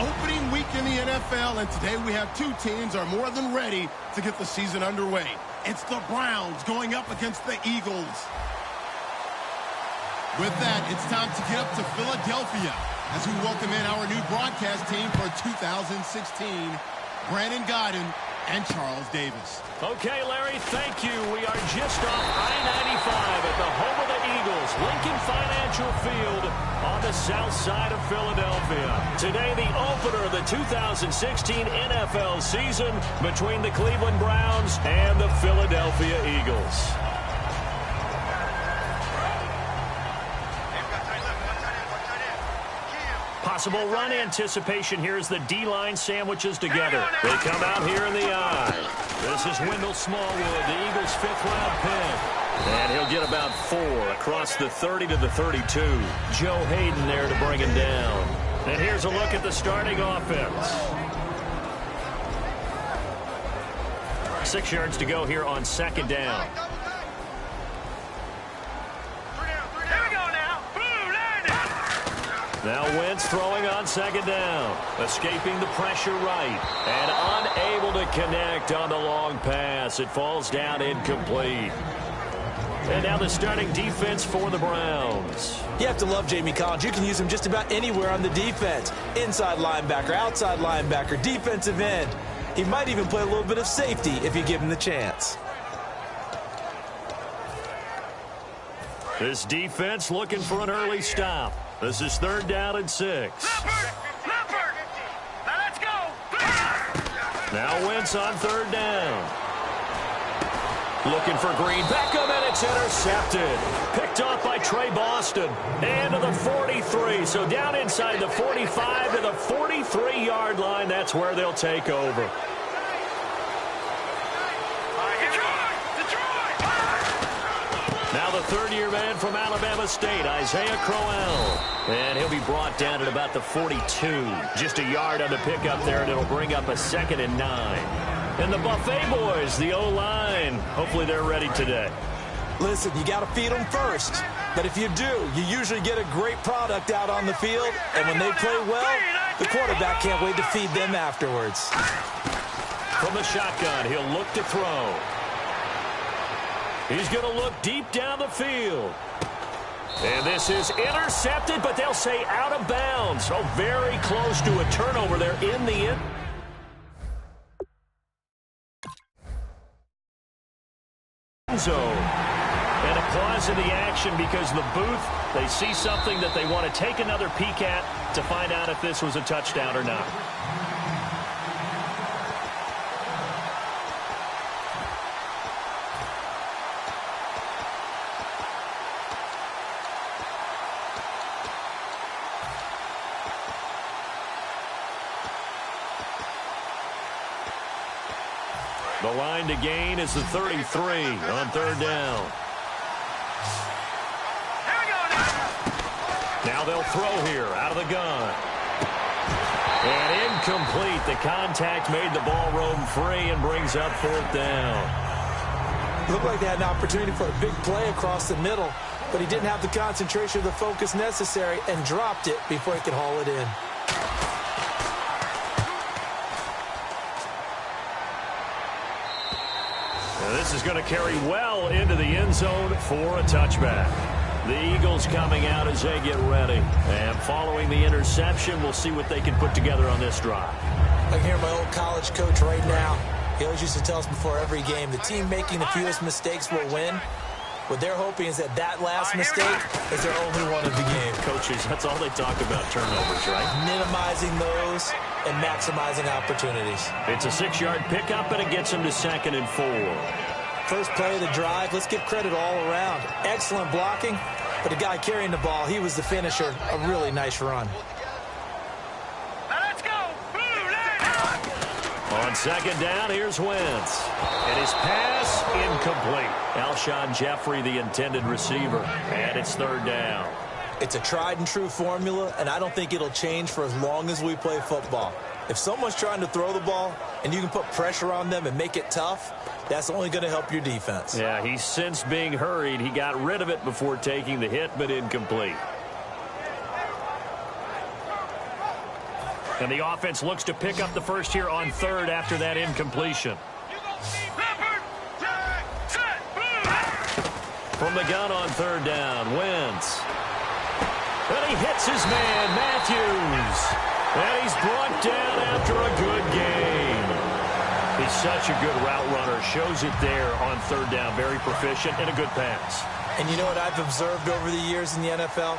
opening week in the NFL, and today we have two teams are more than ready to get the season underway. It's the Browns going up against the Eagles. With that, it's time to get up to Philadelphia as we welcome in our new broadcast team for 2016, Brandon Godden and Charles Davis. Okay, Larry, thank you. We are just off I-95 at the home of the Eagles, Lincoln Financial Field on the south side of Philadelphia. Today, the opener of the 2016 NFL season between the Cleveland Browns and the Philadelphia Eagles. Possible run anticipation here as the D-line sandwiches together. They come out here in the eye. This is Wendell Smallwood, the Eagles' fifth-round pick. And he'll get about 4 across the 30 to the 32. Joe Hayden there to bring him down. And here's a look at the starting offense. 6 yards to go here on second down. Now Wentz throwing on second down. Escaping the pressure right. And unable to connect on the long pass. It falls down incomplete. And now the starting defense for the Browns. You have to love Jamie Collins. You can use him just about anywhere on the defense. Inside linebacker, outside linebacker, defensive end. He might even play a little bit of safety if you give him the chance. This defense looking for an early stop. This is 3rd down and 6. Leopard. Now let's go. Now Wentz on 3rd down. Looking for Green. Beckham, and it's intercepted. Picked off by Trey Boston. And to the 43. So down inside the 45 to the 43-yard line. That's where they'll take over. Now the 3rd-year man from Alabama State, Isaiah Crowell. And he'll be brought down at about the 42. Just a yard on the pickup there, and it'll bring up a 2nd and 9. And the Buffet boys, the O-line, hopefully they're ready today. Listen, you got to feed them first. But if you do, you usually get a great product out on the field. And when they play well, the quarterback can't wait to feed them afterwards. From the shotgun, he'll look to throw. He's going to look deep down the field. And this is intercepted, but they'll say out of bounds. So very close to a turnover there in the end zone. And a pause in the action because the booth, they see something that they want to take another peek at to find out if this was a touchdown or not. The line to gain is the 33 on 3rd down. Now they'll throw here out of the gun. And incomplete. The contact made the ball roam free and brings up 4th down. Looked like they had an opportunity for a big play across the middle, but he didn't have the concentration or the focus necessary and dropped it before he could haul it in. This is going to carry well into the end zone for a touchback. The Eagles coming out as they get ready. And following the interception, we'll see what they can put together on this drive. I can hear my old college coach right now. He always used to tell us before every game, the team making the fewest mistakes will win. What they're hoping is that that last mistake is their only one of the game. Coaches, that's all they talk about, turnovers, right? Minimizing those and maximizing opportunities. It's a 6-yard pickup, and it gets them to 2nd and 4. First play of the drive, let's give credit all around. Excellent blocking, but the guy carrying the ball, he was the finisher. A really nice run. Now let's go. On 2nd down, here's Wentz. And his pass incomplete. Alshon Jeffrey, the intended receiver. And it's 3rd down. It's a tried and true formula, and I don't think it'll change for as long as we play football. If someone's trying to throw the ball and you can put pressure on them and make it tough, that's only going to help your defense. Yeah, he sensed being hurried. He got rid of it before taking the hit, but incomplete. And the offense looks to pick up the first here on third after that incompletion. From the gun on third down, Wentz. And he hits his man, Matthews. And he's brought down after a good game. He's such a good route runner. Shows it there on third down. Very proficient and a good pass. And you know what I've observed over the years in the NFL?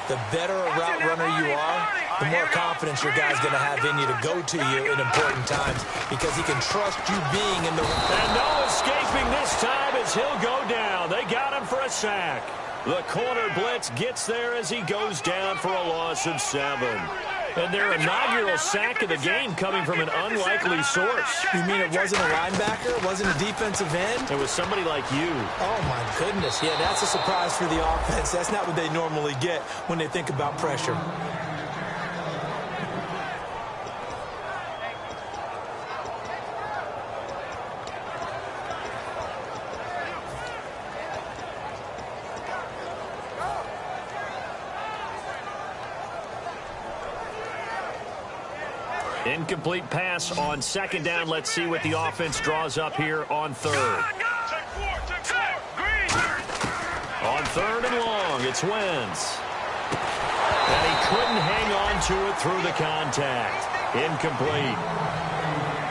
The better a route runner you are, the more confidence your guy's going to have in you to go to you in important times because he can trust you being in the... And no escaping this time as he'll go down. They got him for a sack. The corner blitz gets there as he goes down for a loss of 7. And their inaugural sack of the game coming from an unlikely source. You mean it wasn't a linebacker? It wasn't a defensive end? It was somebody like you. Oh, my goodness. Yeah, that's a surprise for the offense. That's not what they normally get when they think about pressure. Incomplete pass on second down. Let's see what the offense draws up here on third. On third and long, it's Wentz. And he couldn't hang on to it through the contact. Incomplete.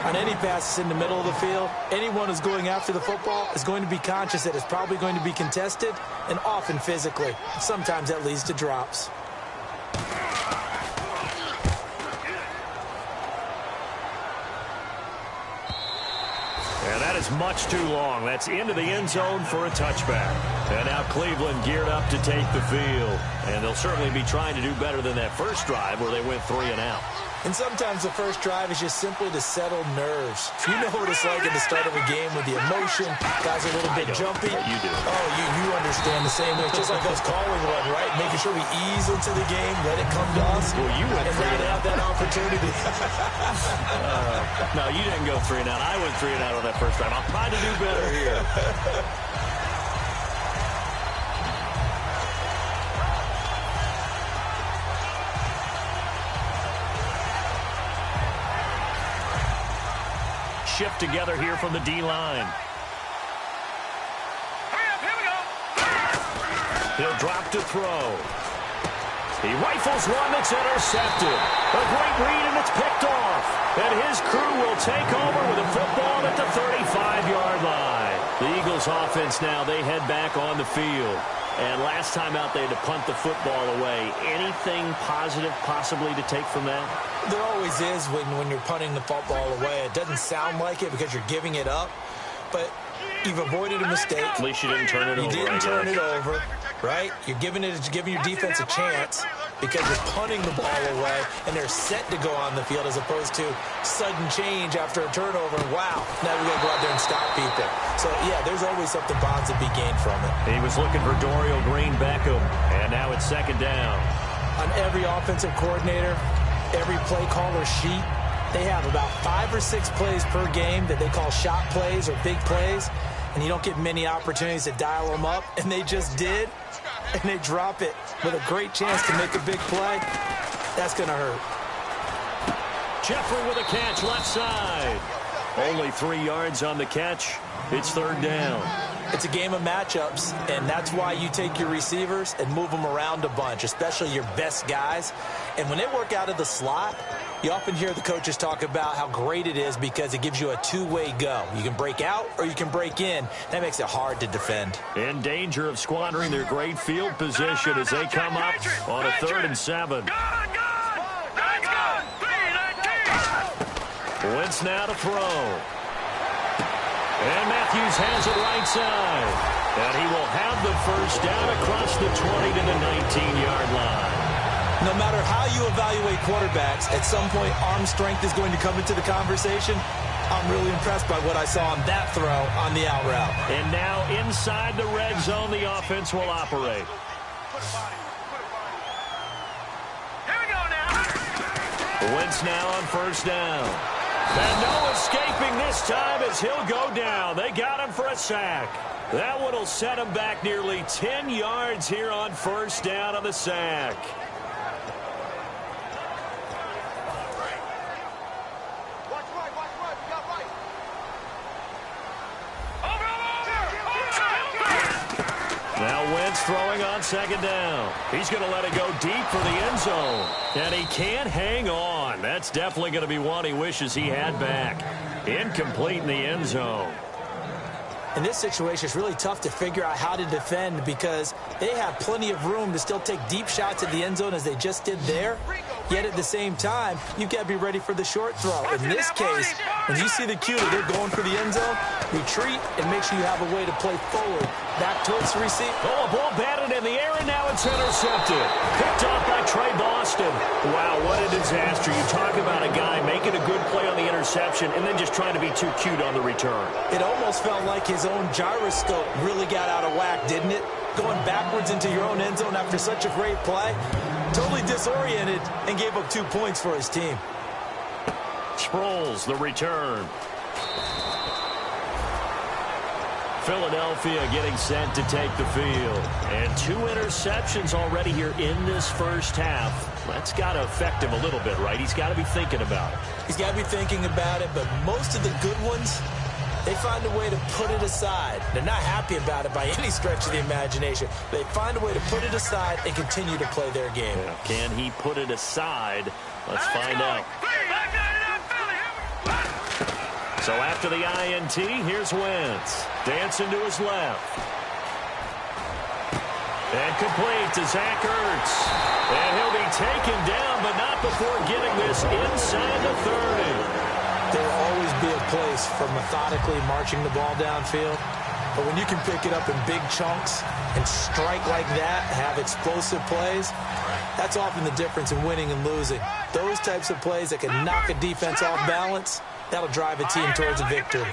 On any passes in the middle of the field, anyone who's going after the football is going to be conscious that it's probably going to be contested and often physically. Sometimes that leads to drops. And that is much too long. That's into the end zone for a touchback. And now Cleveland geared up to take the field. And they'll certainly be trying to do better than that first drive where they went 3 and out. And sometimes the first drive is just simply to settle nerves. You know what it's like at the start of a game with the emotion. Guys are a little bit jumpy. You do. Oh, you understand the same way. It's just like us calling one, right? Making sure we ease into the game, let it come to us. Well, you went 3 and out. Have that opportunity. No, you didn't go 3 and out. I went 3 and out on that first drive. I'll try to do better here. Shift together here from the D-line. Here we go. He'll drop to throw. He rifles one that's intercepted. A great read, and it's picked off. And his crew will take over with a football at the 35-yard line. The Eagles offense now, they head back on the field. And last time out, they had to punt the football away. Anything positive possibly to take from that? There always is when you're punting the football away. It doesn't sound like it because you're giving it up, but you've avoided a mistake. At least you didn't turn it over. You didn't turn it over, right? You're giving your defense a chance because you're punting the ball away, and they're set to go on the field as opposed to sudden change after a turnover. Wow, now we got to go out there and stop people. So, yeah, there's always something bonds to be gained from it. He was looking for Dorial Green-Beckham, and now it's second down. On every offensive coordinator, every play caller sheet, they have about 5 or 6 plays per game that they call shot plays or big plays, and you don't get many opportunities to dial them up, and they just did, and they drop it with a great chance to make a big play. That's going to hurt. Jeffrey with a catch left side. Only 3 yards on the catch. It's third down. It's a game of matchups, and that's why you take your receivers and move them around a bunch, especially your best guys. And when they work out of the slot, you often hear the coaches talk about how great it is because it gives you a two-way go. You can break out or you can break in. That makes it hard to defend. In danger of squandering their great field position as they come up on a 3rd and 7. Wentz now to throw. And Matthews has it right side. And he will have the first down across the 20 to the 19-yard line. No matter how you evaluate quarterbacks, at some point arm strength is going to come into the conversation. I'm really impressed by what I saw on that throw on the out route. And now inside the red zone, the offense will operate. Here we go now. Wentz now on first down. And no escaping this time as he'll go down. They got him for a sack. That one will set him back nearly 10 yards here on first down on the sack. Wentz throwing on second down. He's going to let it go deep for the end zone. And he can't hang on. That's definitely going to be one he wishes he had back. Incomplete in the end zone. In this situation, it's really tough to figure out how to defend because they have plenty of room to still take deep shots at the end zone as they just did there. Yet at the same time, you've got to be ready for the short throw. In this case, when you see the cue that they're going for the end zone, retreat and make sure you have a way to play forward. Back towards the receiver. Oh, a ball batted in the air, and now it's intercepted. Picked off by Trey Boston. Wow, what a disaster. You talk about a guy making a good play on the interception and then just trying to be too cute on the return. It almost felt like his own gyroscope really got out of whack, didn't it? Going backwards into your own end zone after such a great play. Totally disoriented and gave up 2 points for his team. Sproles, the return. Philadelphia getting set to take the field. And 2 interceptions already here in this first half. That's got to affect him a little bit, right? He's got to be thinking about it. He's got to be thinking about it, but most of the good ones, they find a way to put it aside. They're not happy about it by any stretch of the imagination. They find a way to put it aside and continue to play their game. Yeah. Can he put it aside? Let's find out. So after the INT, here's Wentz. Dancing to his left. And complete to Zach Ertz. And he'll be taken down, but not before getting this inside the 30. There will always be a place for methodically marching the ball downfield. But when you can pick it up in big chunks and strike like that, have explosive plays, that's often the difference in winning and losing. Those types of plays that can knock a defense off balance, that'll drive a team towards a victory.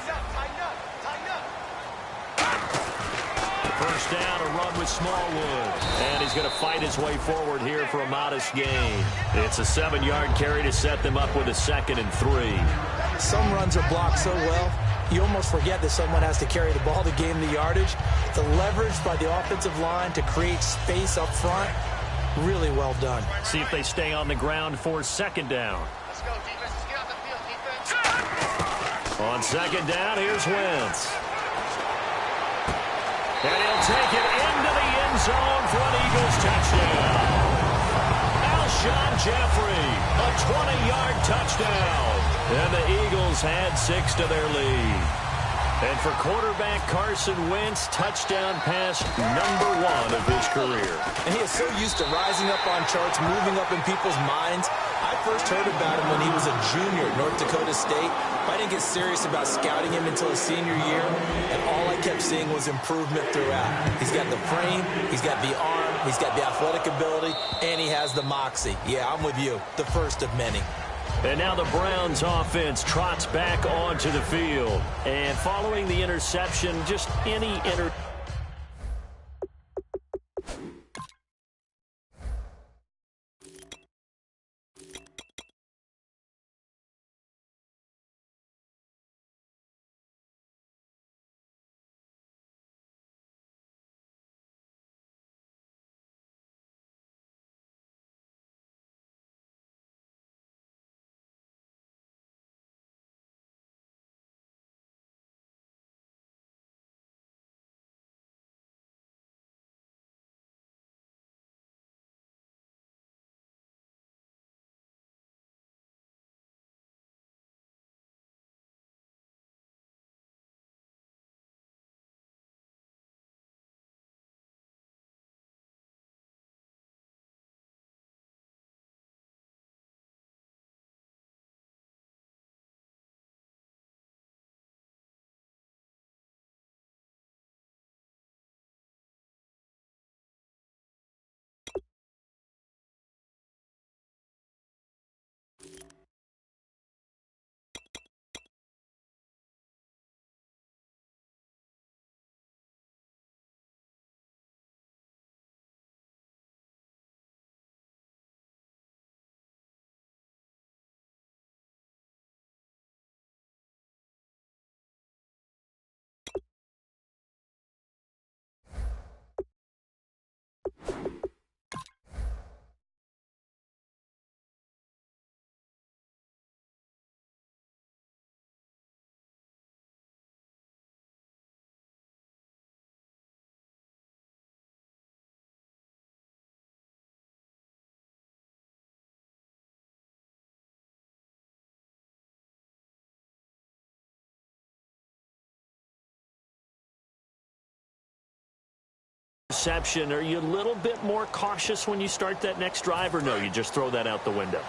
First down, a run with Smallwood. And he's going to fight his way forward here for a modest gain. It's a 7-yard carry to set them up with a 2nd and 3. Some runs are blocked so well, you almost forget that someone has to carry the ball to gain the yardage. The leverage by the offensive line to create space up front, really well done. See if they stay on the ground for 2nd down. Let's go, defense. Let's get out the field, defense. On 2nd down, here's Wentz. And he'll take it into the end zone for an Eagles touchdown. Alshon Jeffrey, a 20-yard touchdown. And the Eagles had 6 to their lead. And for quarterback Carson Wentz, touchdown pass number 1 of his career. And he is so used to rising up on charts, moving up in people's minds. I first heard about him when he was a junior at North Dakota State. I didn't get serious about scouting him until his senior year, and all I kept seeing was improvement throughout. He's got the frame, he's got the arm, he's got the athletic ability, and he has the moxie. Yeah, I'm with you. The first of many. And now the Browns offense trots back onto the field. And following the interception, just any interception, are you a little bit more cautious when you start that next drive, or no, you just throw that out the window?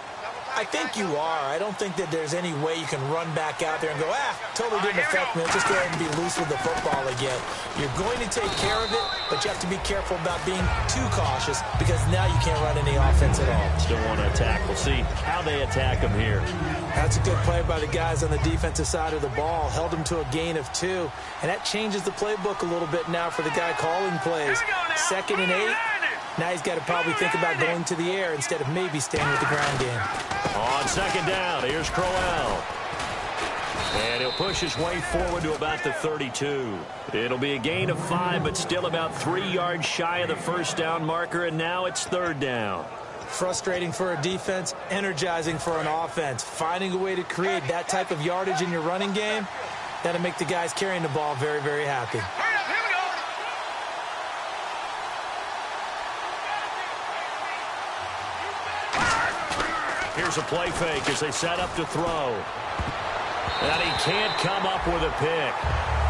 I think you are. I don't think that there's any way you can run back out there and go, totally didn't affect me. Just go ahead and be loose with the football again. You're going to take care of it, but you have to be careful about being too cautious because now you can't run any offense at all. Still want to attack. We'll see how they attack them here. That's a good play by the guys on the defensive side of the ball. Held them to a gain of 2, and that changes the playbook a little bit now for the guy calling plays. 2nd and 8. Now he's got to probably think about going to the air instead of maybe staying with the ground game. On 2nd down, here's Crowell. And he'll push his way forward to about the 32. It'll be a gain of 5, but still about 3 yards shy of the first down marker, and now it's 3rd down. Frustrating for a defense, energizing for an offense. Finding a way to create that type of yardage in your running game, that'll make the guys carrying the ball very, very happy. Here's a play fake as they set up to throw. And he can't come up with a pick.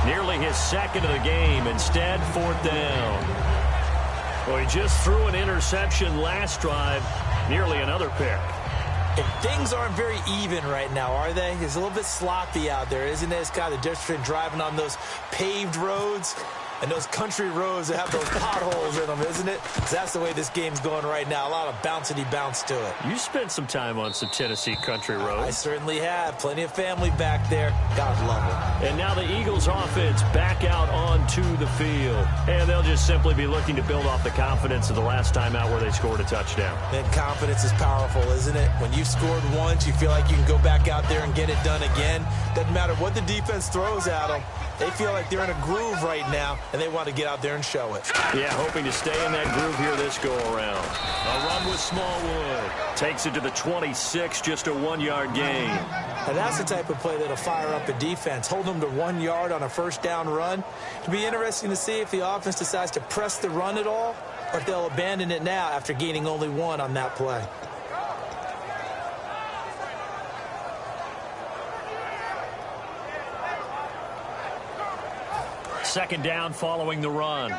Nearly his 2nd of the game. Instead, 4th down. Well, he just threw an interception last drive. Nearly another pick. And things aren't very even right now, are they? It's a little bit sloppy out there, isn't it? It's kind of the difference between driving on those paved roads and those country roads that have those potholes in them, isn't it? That's the way this game's going right now. A lot of bouncy bounce to it. You spent some time on some Tennessee country roads. I certainly have. Plenty of family back there. God love it. And now the Eagles offense back out onto the field. And they'll just simply be looking to build off the confidence of the last time out where they scored a touchdown. And confidence is powerful, isn't it? When you've scored once, you feel like you can go back out there and get it done again. Doesn't matter what the defense throws at them. They feel like they're in a groove right now, and they want to get out there and show it. Yeah, hoping to stay in that groove here this go-around. A run with Smallwood. Takes it to the 26, just a 1-yard gain. And that's the type of play that'll fire up a defense. Hold them to 1 yard on a first down run. It'll be interesting to see if the offense decides to press the run at all, or if they'll abandon it now after gaining only 1 on that play. Second down following the run.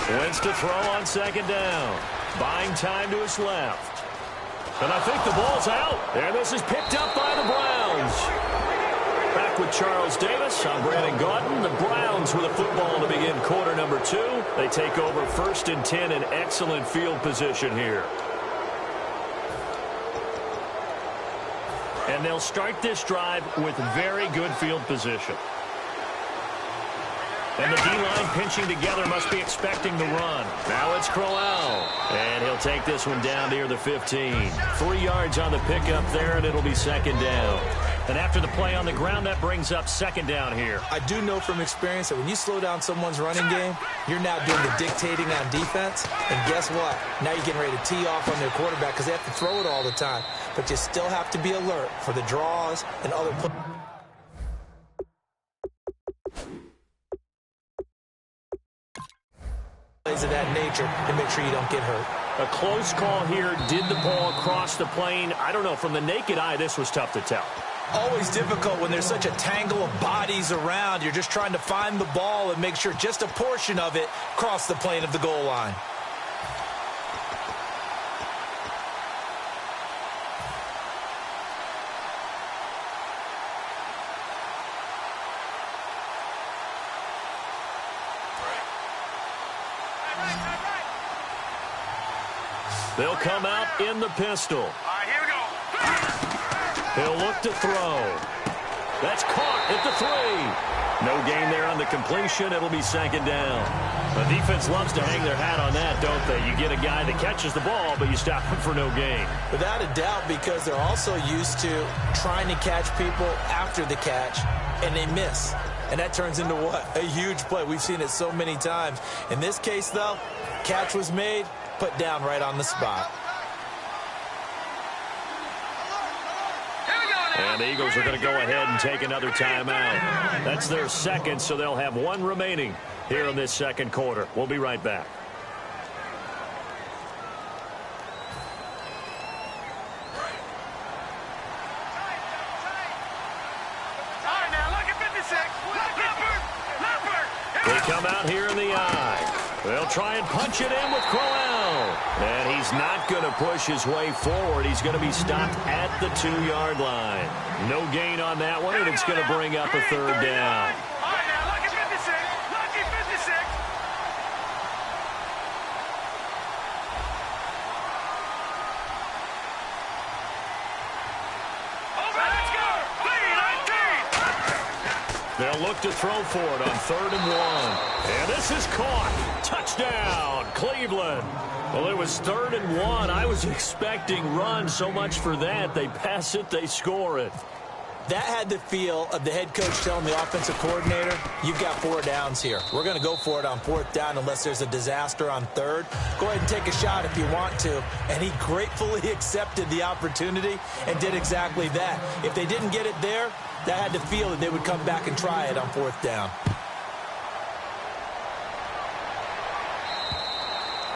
Wins to throw on 2nd down. Buying time to his left. And I think the ball's out. And this is picked up by the Browns. Back with Charles Davis. I'm Brandon Gaudin. The Browns with a football to begin quarter number 2. They take over 1st and 10 in excellent field position here. And they'll start this drive with very good field position. And the D-line pinching together must be expecting the run. Now it's Crowell. And he'll take this one down near the 15. 3 yards on the pickup there, and it'll be 2nd down. And after the play on the ground, that brings up 2nd down here. I do know from experience that when you slow down someone's running game, you're now doing the dictating on defense. And guess what? Now you're getting ready to tee off on their quarterback because they have to throw it all the time. But you still have to be alert for the draws and other plays of that nature to make sure you don't get hurt. A close call here. Did the ball cross the plane? I don't know. From the naked eye, this was tough to tell. Always difficult when there's such a tangle of bodies around. You're just trying to find the ball and make sure just a portion of it crossed the plane of the goal line. They'll come out in the pistol. All right, here we go. He'll look to throw. That's caught at the 3. No gain there on the completion. It'll be 2nd down. The defense loves to hang their hat on that, don't they? You get a guy that catches the ball, but you stop him for no gain. Without a doubt, because they're also used to trying to catch people after the catch, and they miss. And that turns into what? A huge play. We've seen it so many times. In this case, though, catch was made, put down right on the spot. And the Eagles are going to go ahead and take another timeout. That's their 2nd, so they'll have 1 remaining here in this 2nd quarter. We'll be right back. All right, now look at 56. They come out here in the eye. They'll try and punch it in with Crowell. And he's not going to push his way forward. He's going to be stopped at the 2-yard line. No gain on that one, and it's going to bring up a third down. They'll look to throw for it on 3rd and 1. And this is caught. Touchdown, Cleveland. Well, it was 3rd and 1. I was expecting run. So much for that. They pass it, they score it. That had the feel of the head coach telling the offensive coordinator, you've got 4 downs here. We're going to go for it on 4th down unless there's a disaster on 3rd. Go ahead and take a shot if you want to. And he gratefully accepted the opportunity and did exactly that. If they didn't get it there, that had the feel that they would come back and try it on 4th down.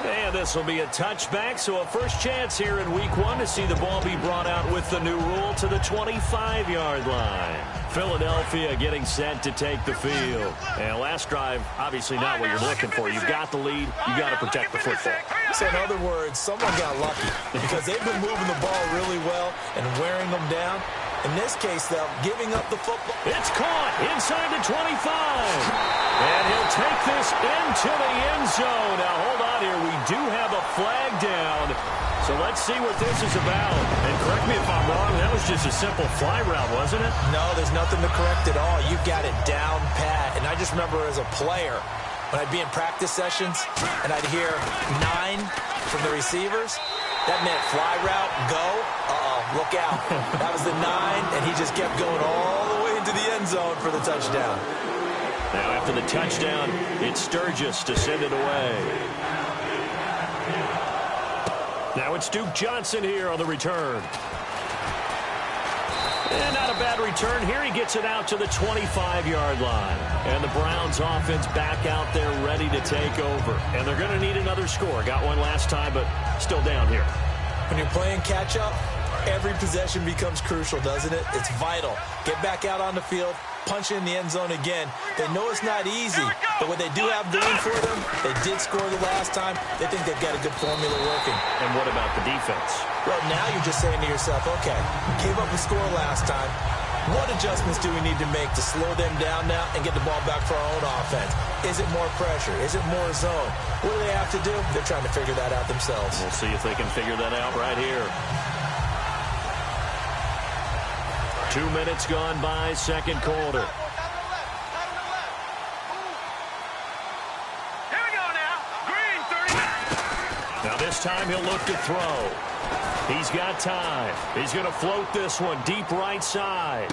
And this will be a touchback, so a first chance here in week 1 to see the ball be brought out with the new rule to the 25-yard line. Philadelphia getting set to take the field. And last drive, obviously not what you're looking for. You've got the lead. You've got to protect the football. So in other words, someone got lucky because they've been moving the ball really well and wearing them down. In this case, though, giving up the football. It's caught inside the 25. And he'll take this into the end zone. Now, hold on here. We do have a flag down. So let's see what this is about. And correct me if I'm wrong, that was just a simple fly route, wasn't it? No, there's nothing to correct at all. You've got it down pat. And I just remember as a player, when I'd be in practice sessions and I'd hear 9 from the receivers, that meant fly route, go, look out. That was the 9, and he just kept going all the way into the end zone for the touchdown. Now after the touchdown, it's Sturgis to send it away. Now it's Duke Johnson here on the return. And not a bad return here. He gets it out to the 25-yard line. And the Browns offense back out there ready to take over. And they're going to need another score. Got one last time, but still down here. When you're playing catch-up, every possession becomes crucial, doesn't it? It's vital. Get back out on the field, punch in the end zone again. They know it's not easy, but what they do have going for them, they did score the last time. They think they've got a good formula working. And what about the defense? Well, now you're just saying to yourself, okay, gave up a score last time. What adjustments do we need to make to slow them down now and get the ball back for our own offense? Is it more pressure? Is it more zone? What do they have to do? They're trying to figure that out themselves. We'll see if they can figure that out right here. 2 minutes gone by, second quarter. Here we go now. Green, 30. Now this time he'll look to throw. He's got time. He's going to float this one deep right side.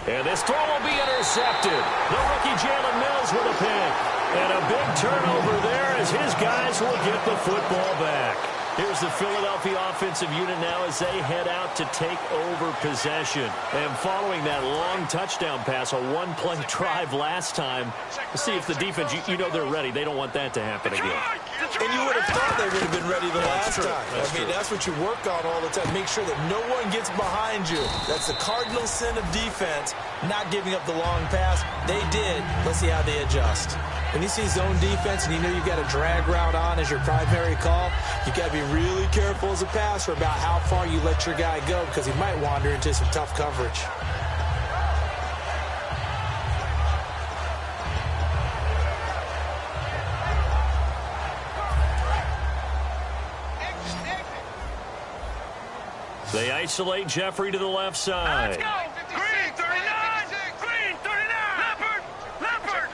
And this throw will be intercepted. The rookie Jalen Mills with a pick. And a big turnover there as his guys will get the football back. Here's the Philadelphia offensive unit now as they head out to take over possession. And following that long touchdown pass, a one-play drive last time, to see if the defense, you know they're ready. They don't want that to happen again. And you would have thought they would have been ready the last time. That's what you work on all the time. Make sure that no one gets behind you. That's the cardinal sin of defense, not giving up the long pass. They did. Let's see how they adjust. When you see zone defense and you know you've got a drag route on as your primary call, you've got to be really careful as a passer about how far you let your guy go because he might wander into some tough coverage. They isolate Jeffrey to the left side. Let's go. Green, 39. Green, 39. Leopard.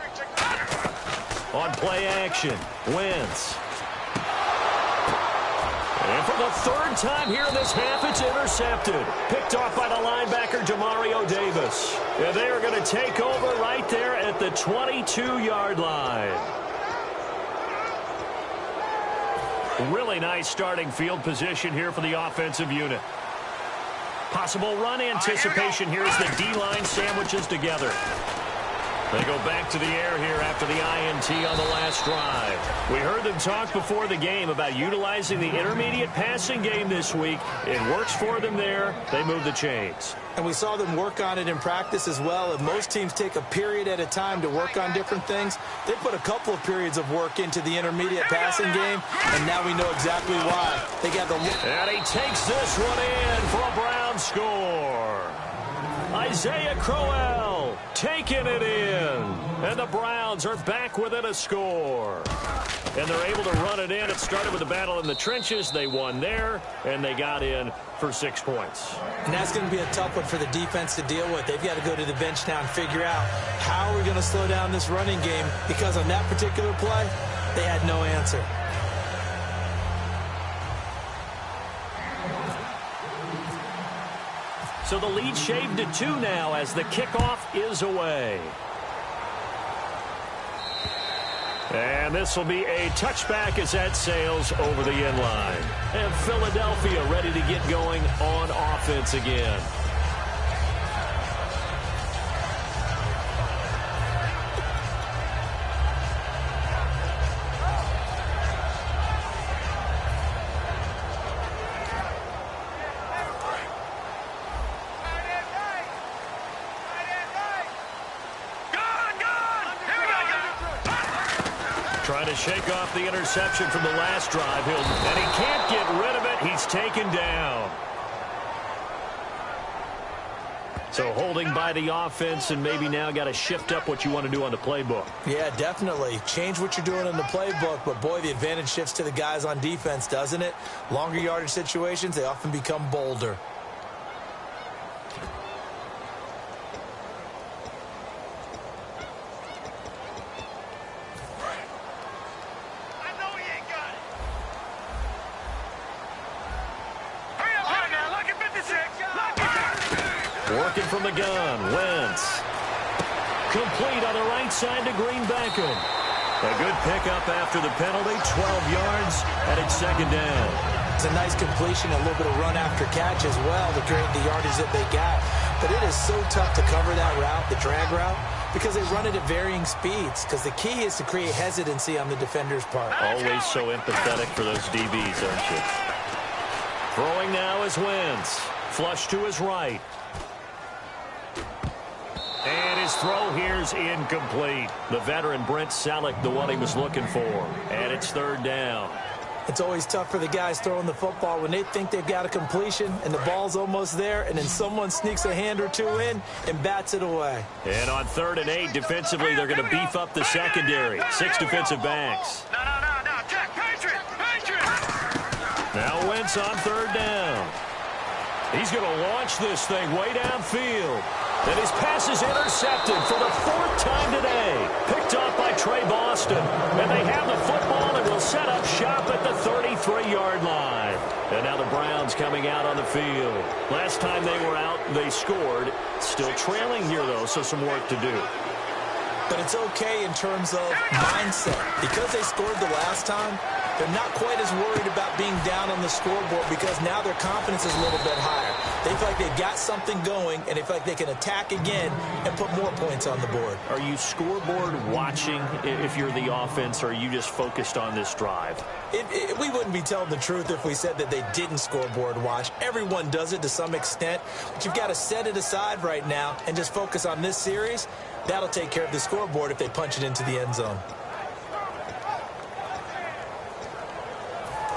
On play action, Wentz. And for the third time here in this half, it's intercepted. Picked off by the linebacker, Demario Davis. And they are going to take over right there at the 22-yard line. Really nice starting field position here for the offensive unit. Possible run anticipation here as the D-line sandwiches together. They go back to the air here after the INT on the last drive. We heard them talk before the game about utilizing the intermediate passing game this week. It works for them there. They move the chains. And we saw them work on it in practice as well. And most teams take a period at a time to work on different things. They put a couple of periods of work into the intermediate passing game, and now we know exactly why. They got the look. And he takes this one in for a Brown score. Isaiah Crowell taking it in. And the Browns are back within a score. And they're able to run it in. It started with a battle in the trenches. They won there, and they got in for 6 points. And that's going to be a tough one for the defense to deal with. They've got to go to the bench now and figure out how we're going to slow down this running game, because on that particular play, they had no answer. So the lead shaved to 2 now as the kickoff is away. And this will be a touchback as that sails over the end line. And Philadelphia ready to get going on offense again. Trying to shake off the interception from the last drive. And he can't get rid of it. He's taken down. So holding by the offense, and maybe now got to shift up what you want to do on the playbook. Yeah, definitely. Change what you're doing in the playbook, but boy, the advantage shifts to the guys on defense, doesn't it? Longer yardage situations, they often become bolder. Working from the gun, Wentz. Complete on the right side to Green Beckham. A good pickup after the penalty, 12 yards, and it's second down. It's a nice completion, a little bit of run after catch as well to create the yardage that they got. But it is so tough to cover that route, the drag route, because they run it at varying speeds, because the key is to create hesitancy on the defender's part. Always so empathetic for those DBs, aren't you? Throwing now is Wentz. Flush to his right. And his throw here's incomplete. The veteran Brent Selleck, the one he was looking for. And it's third down. It's always tough for the guys throwing the football when they think they've got a completion and the ball's almost there, and then someone sneaks a hand or two in and bats it away. And on 3rd and 8, defensively, they're going to beef up the secondary. 6 defensive backs. No, Jack, Patriot! Now Wentz on 3rd down. He's going to launch this thing way downfield. And his pass is intercepted for the 4th time today. Picked off by Trey Boston. And they have the football and will set up shop at the 33-yard line. And now the Browns coming out on the field. Last time they were out, they scored. Still trailing here, though, so some work to do. But it's okay in terms of mindset. Because they scored the last time, they're not quite as worried about being down on the scoreboard, because now their confidence is a little bit higher. They feel like they've got something going, and they feel like they can attack again and put more points on the board. Are you scoreboard watching if you're the offense, or are you just focused on this drive? We wouldn't be telling the truth if we said that they didn't scoreboard watch. Everyone does it to some extent, but you've got to set it aside right now and just focus on this series. That'll take care of the scoreboard if they punch it into the end zone.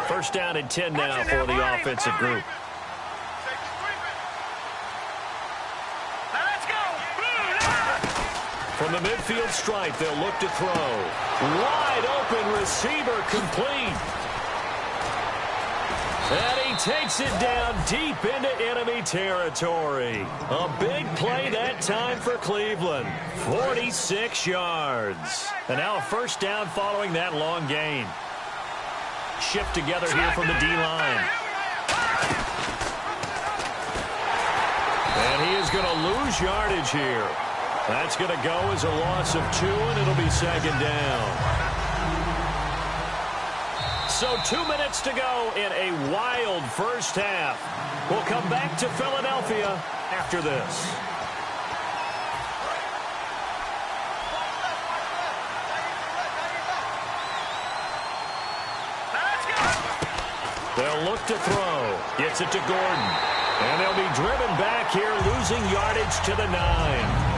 First down and 10 now for the offensive group. From the midfield stripe, they'll look to throw. Wide open receiver complete. And he takes it down deep into enemy territory. A big play that time for Cleveland. 46 yards. And now a first down following that long gain. Shift together here from the D-line. And he is going to lose yardage here. That's going to go as a loss of 2, and it'll be second down. So 2 minutes to go in a wild first half. We'll come back to Philadelphia after this. They'll look to throw. Gets it to Gordon. And they'll be driven back here, losing yardage to the 9.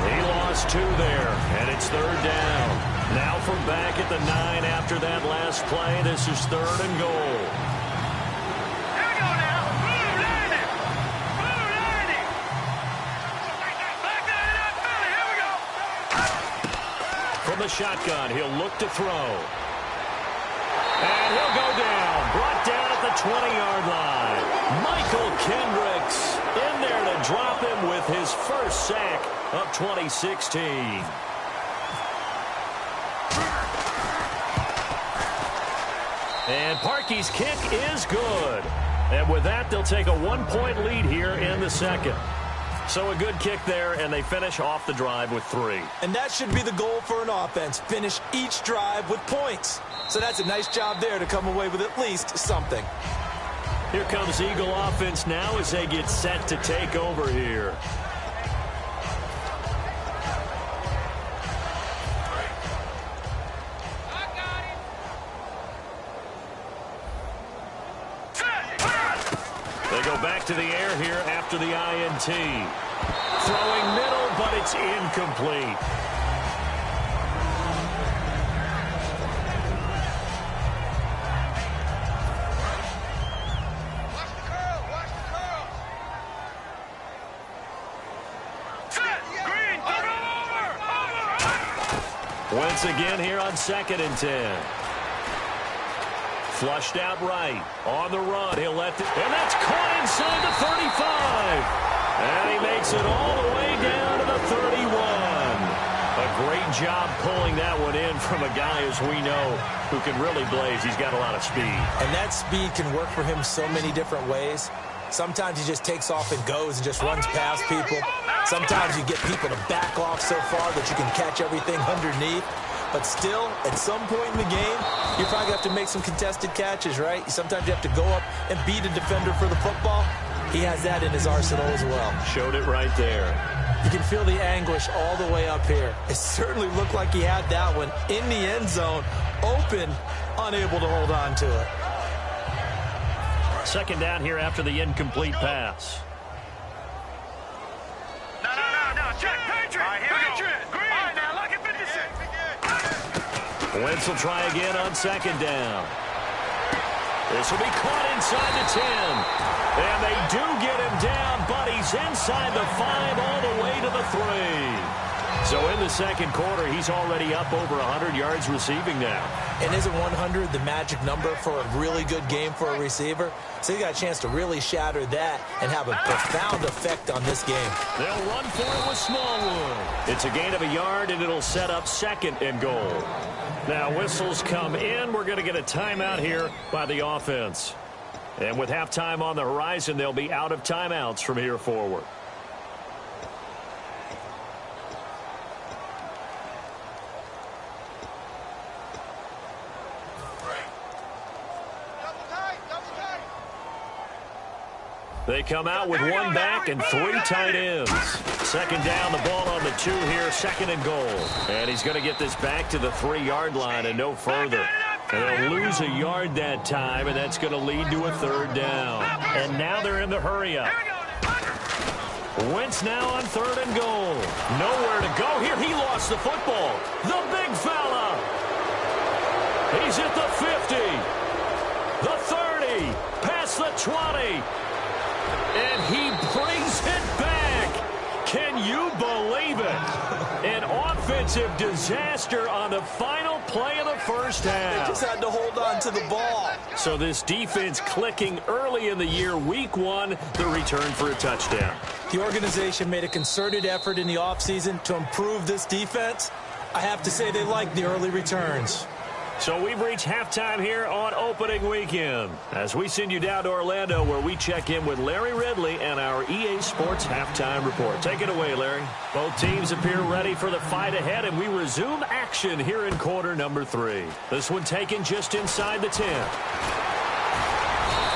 He lost 2 there, and it's 3rd down. Now from back at the 9 after that last play. This is 3rd and goal. Here we go now. Blue landing. Blue landing. Back down in that belly. Here we go. From the shotgun, he'll look to throw. And he'll go down. Brought down at the 20-yard line. Michael Kendricks in there to drop him with his first sack of 2016. And Parkey's kick is good. And with that, they'll take a 1-point lead here in the second. So a good kick there, and they finish off the drive with 3. And that should be the goal for an offense. Finish each drive with points. So that's a nice job there to come away with at least something. Here comes Eagle offense now as they get set to take over here. They go back to the air here after the INT. Throwing middle, but it's incomplete. Once again here on 2nd and 10. Flushed out right. On the run. He'll let it. And that's caught inside the 35. And he makes it all the way down to the 31. A great job pulling that one in from a guy, as we know, who can really blaze. He's got a lot of speed. And that speed can work for him so many different ways. Sometimes he just takes off and goes and just runs past people. Sometimes you get people to back off so far that you can catch everything underneath. But still, at some point in the game, you probably have to make some contested catches, right? Sometimes you have to go up and beat a defender for the football. He has that in his arsenal as well. Showed it right there. You can feel the anguish all the way up here. It certainly looked like he had that one in the end zone, open, unable to hold on to it. 2nd down here after the incomplete pass. No. Check. Patriot. Green. All right, now, look at 56. Wentz will try again on 2nd down. This will be caught inside the 10. And they do get him down, but he's inside the 5 all the way to the 3. So in the second quarter, he's already up over 100 yards receiving now. And isn't 100 the magic number for a really good game for a receiver? So he got a chance to really shatter that and have a profound effect on this game. They'll run for it with Smallwood. It's a gain of a yard, and it'll set up 2nd and goal. Now whistles come in. We're going to get a timeout here by the offense. And with halftime on the horizon, they'll be out of timeouts from here forward. They come out with 1 back and 3 tight ends. 2nd down, the ball on the 2 here, 2nd and goal. And he's going to get this back to the 3-yard line and no further. And they'll lose a yard that time, and that's going to lead to a 3rd down. And now they're in the hurry-up. Wentz now on 3rd and goal. Nowhere to go here. He lost the football. The big fella. He's at the 50. The 30. Past the 20. And he brings it back. Can you believe it? An offensive disaster on the final play of the first half. They just had to hold on to the ball. So this defense clicking early in the year, week 1, the return for a touchdown. The organization made a concerted effort in the offseason to improve this defense. I have to say they like the early returns. So we've reached halftime here on opening weekend as we send you down to Orlando, where we check in with Larry Ridley and our EA Sports halftime report. Take it away, Larry. Both teams appear ready for the fight ahead, and we resume action here in quarter number 3. This one taken just inside the 10.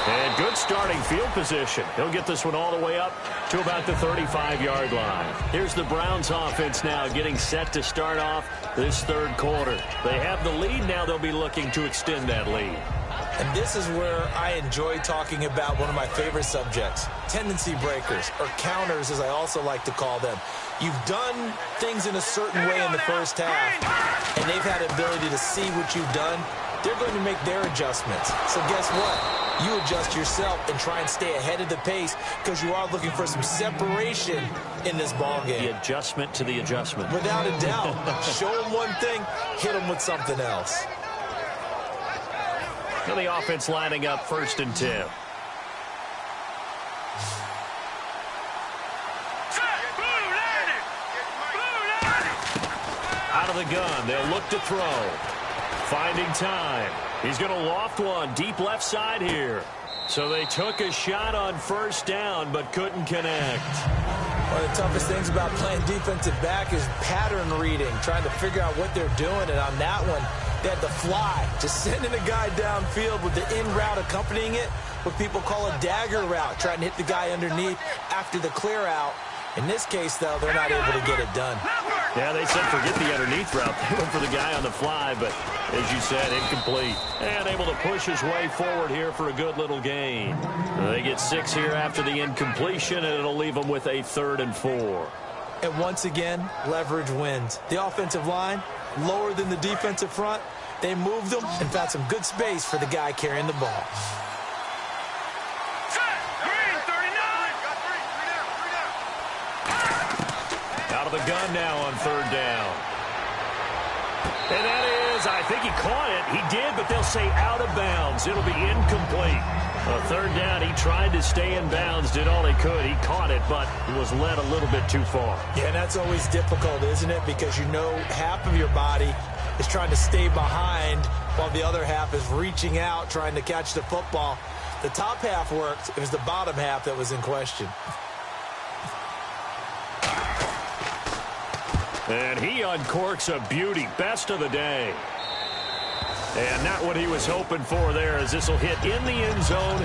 And good starting field position. He'll get this one all the way up to about the 35-yard line. Here's the Browns offense now getting set to start off this 3rd quarter. They have the lead. Now they'll be looking to extend that lead. And this is where I enjoy talking about one of my favorite subjects, tendency breakers, or counters as I also like to call them. You've done things in a certain way in the first half, and they've had the ability to see what you've done. They're going to make their adjustments. So guess what? You adjust yourself and try and stay ahead of the pace because you are looking for some separation in this ball game. The adjustment to the adjustment. Without a doubt. Show them one thing, hit them with something else. Now the offense lining up 1st and 10. Out of the gun, they'll look to throw. Finding time. He's going to loft one deep left side here. So they took a shot on 1st down but couldn't connect. One of the toughest things about playing defensive back is pattern reading, trying to figure out what they're doing. And on that one, they had the fly, just sending a guy downfield with the in route accompanying it, what people call a dagger route, trying to hit the guy underneath after the clear out. In this case, though, they're not able to get it done. Yeah, they said forget the underneath route. They went for the guy on the fly, but as you said, incomplete. And able to push his way forward here for a good little gain. They get 6 here after the incompletion, and it'll leave them with a 3rd and 4. And once again, leverage wins. The offensive line, lower than the defensive front. They moved them and found some good space for the guy carrying the ball. Out of the gun now on 3rd down. And that is, I think he caught it. He did, but they'll say out of bounds. It'll be incomplete. 3rd down, he tried to stay in bounds, did all he could. He caught it, but was led a little bit too far. Yeah, and that's always difficult, isn't it? Because you know half of your body is trying to stay behind while the other half is reaching out, trying to catch the football. The top half worked. It was the bottom half that was in question. And he uncorks a beauty. Best of the day. And not what he was hoping for there, as this will hit in the end zone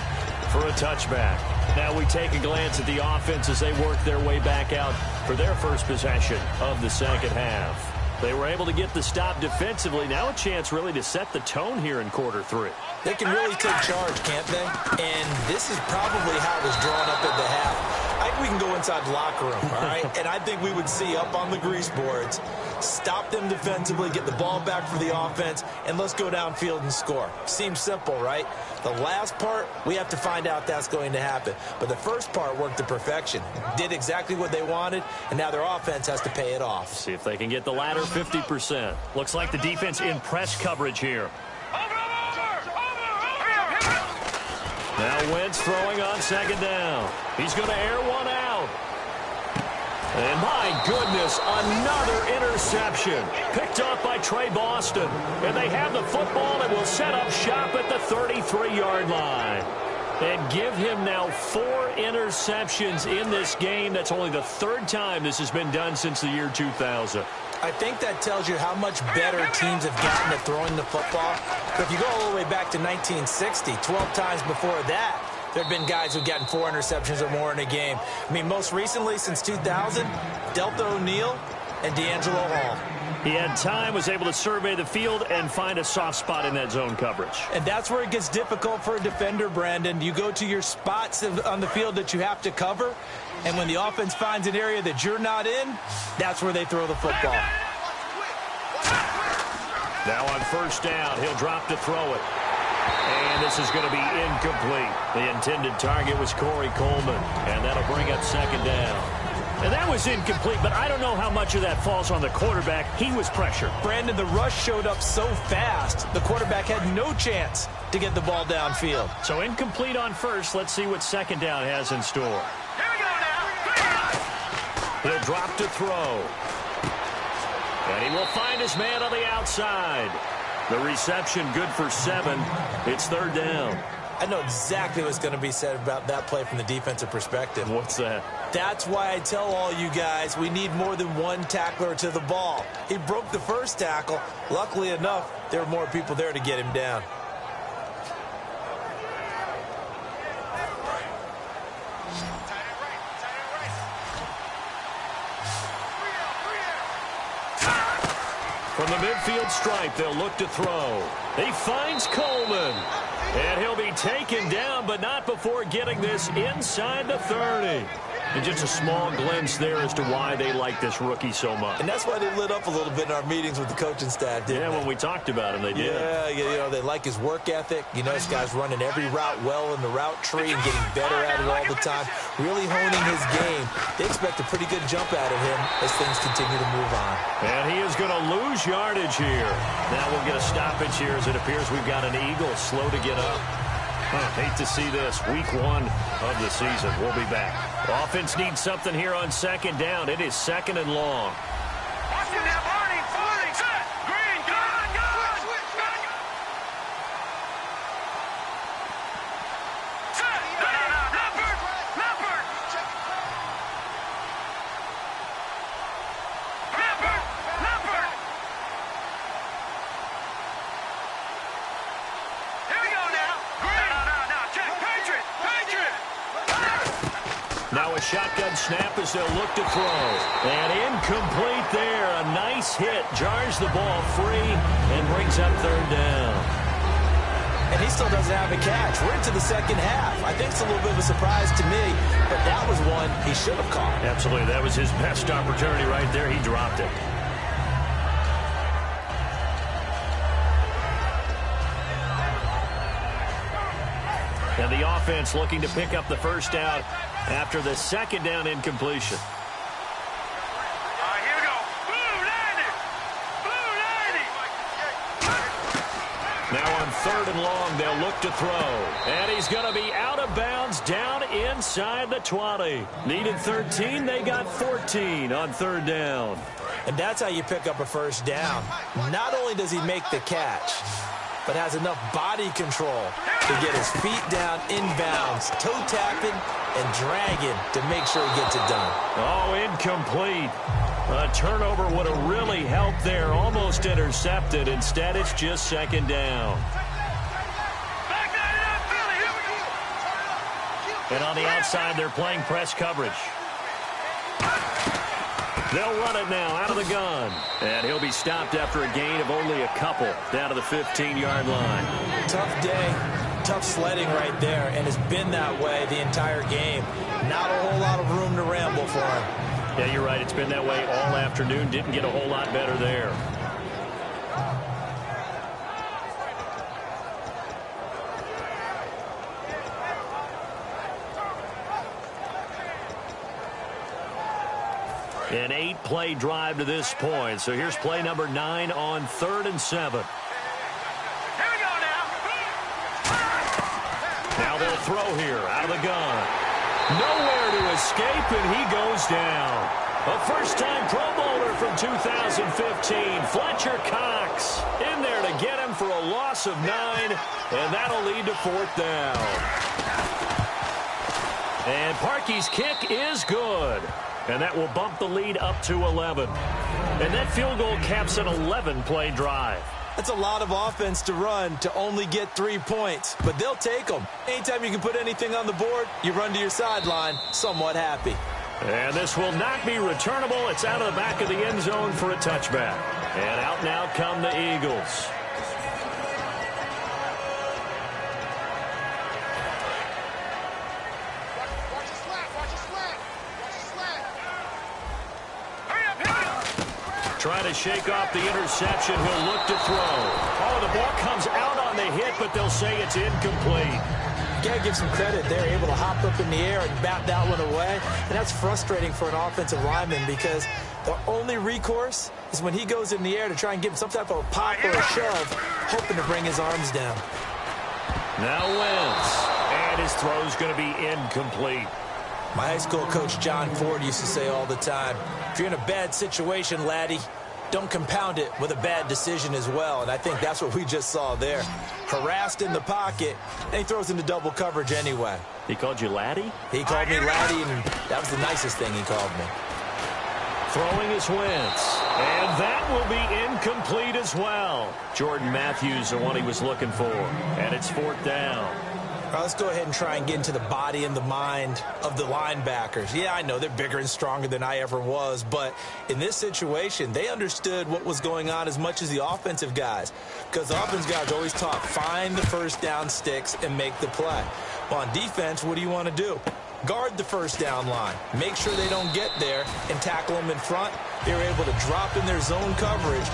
for a touchback. Now we take a glance at the offense as they work their way back out for their first possession of the second half. They were able to get the stop defensively. Now a chance really to set the tone here in quarter 3. They can really take charge, can't they? And this is probably how it was drawn up at the half. I think we can go inside the locker room, all right? And I think we would see up on the grease boards, stop them defensively, get the ball back for the offense, and let's go downfield and score. Seems simple, right? The last part, we have to find out that's going to happen. But the first part worked to perfection. Did exactly what they wanted, and now their offense has to pay it off. See if they can get the latter 50%. Looks like the defense in press coverage here. Now Wentz throwing on 2nd down. He's going to air one out. And my goodness, another interception. Picked off by Trey Boston. And they have the football and will set up shop at the 33-yard line. And give him now 4 interceptions in this game. That's only the 3rd time this has been done since the year 2000. I think that tells you how much better teams have gotten at throwing the football. But if you go all the way back to 1960, 12 times before that, there have been guys who've gotten 4 interceptions or more in a game. I mean, most recently, since 2000, Delta O'Neal and D'Angelo Hall. He had time, was able to survey the field and find a soft spot in that zone coverage. And that's where it gets difficult for a defender, Brandon. You go to your spots on the field that you have to cover, and when the offense finds an area that you're not in, that's where they throw the football. Now on 1st down, he'll drop to throw it. And this is going to be incomplete. The intended target was Corey Coleman, and that'll bring up 2nd down. And that was incomplete, but I don't know how much of that falls on the quarterback. He was pressured. Brandon, the rush showed up so fast, the quarterback had no chance to get the ball downfield. So incomplete on 1st. Let's see what 2nd down has in store. Here we go now. He'll drop to throw. And he will find his man on the outside. The reception good for 7. It's 3rd down. I know exactly what's going to be said about that play from the defensive perspective. What's that? That's why I tell all you guys we need more than one tackler to the ball. He broke the first tackle. Luckily enough, there were more people there to get him down. From the midfield stripe, they'll look to throw. He finds Coleman. And he'll be taken down, but not before getting this inside the 30. And just a small glimpse there as to why they like this rookie so much. And that's why they lit up a little bit in our meetings with the coaching staff, didn't they? When we talked about him, they did. Yeah, you know, they like his work ethic. You know, this guy's running every route well in the route tree and getting better at it all the time, really honing his game. They expect a pretty good jump out of him as things continue to move on. And he is going to lose yardage here. Now we'll get a stoppage here as it appears we've got an Eagle slow to get up. Hate to see this. Week 1 of the season. We'll be back. Offense needs something here on second down. It is second and long. Watching that warning, set, green, gun. Set, leopard. Here we go now. Green. No, check, Patriot. Now a shotgun snap as they'll look to throw. And incomplete there. A nice hit. Jars the ball free and brings up third down. And he still doesn't have a catch. We're into the second half. I think it's a little bit of a surprise to me, but that was one he should have caught. Absolutely. That was his best opportunity right there. He dropped it. And the offense looking to pick up the first down after the second down incompletion. Here we go. Blue 90. Now on third and long, they'll look to throw. And he's going to be out of bounds down inside the 20. Needed 13. They got 14 on third down. And that's how you pick up a first down. Not only does he make the catch, but has enough body control to get his feet down inbounds, toe tapping and dragging to make sure he gets it done. Oh, incomplete. A turnover would have really helped there. Almost intercepted. Instead, it's just second down. Back that up, Philly. Here we go. And on the outside, they're playing press coverage. They'll run it now out of the gun. And he'll be stopped after a gain of only a couple down to the 15-yard line. Tough day, tough sledding right there, and it's been that way the entire game. Not a whole lot of room to ramble for him. Yeah, you're right. It's been that way all afternoon. Didn't get a whole lot better there. An 8-play drive to this point. So here's play number 9 on 3rd and 7. Here we go now. Now they'll throw here out of the gun. Nowhere to escape, and he goes down. A first-time Pro Bowler from 2015, Fletcher Cox, in there to get him for a loss of 9, and that'll lead to 4th down. And Parkey's kick is good. And that will bump the lead up to 11. And that field goal caps an 11-play drive. That's a lot of offense to run to only get 3 points, but they'll take them. Anytime you can put anything on the board, you run to your sideline somewhat happy. And this will not be returnable. It's out of the back of the end zone for a touchback. And out now come the Eagles. Trying to shake off the interception. He'll look to throw. Oh, the ball comes out on the hit, but they'll say it's incomplete. You got to give some credit. They're able to hop up in the air and bat that one away. And that's frustrating for an offensive lineman because the only recourse is when he goes in the air to try and give him some type of a pop or a shove, hoping to bring his arms down. Now Wentz. And his throw's going to be incomplete. My high school coach, John Ford, used to say all the time, if you're in a bad situation, laddie, don't compound it with a bad decision as well. And I think that's what we just saw there. Harassed in the pocket, and he throws into double coverage anyway. He called you laddie? He called me laddie, and that was the nicest thing he called me. Throwing is Wentz. And that will be incomplete as well. Jordan Matthews, the one he was looking for. And it's 4th down. All right, let's go ahead and try and get into the body and the mind of the linebackers. Yeah, I know they're bigger and stronger than I ever was, but in this situation, they understood what was going on as much as the offensive guys, because the offensive guys always taught, find the first down sticks and make the play. Well, on defense, what do you want to do? Guard the first down line. Make sure they don't get there and tackle them in front. They were able to drop in their zone coverage,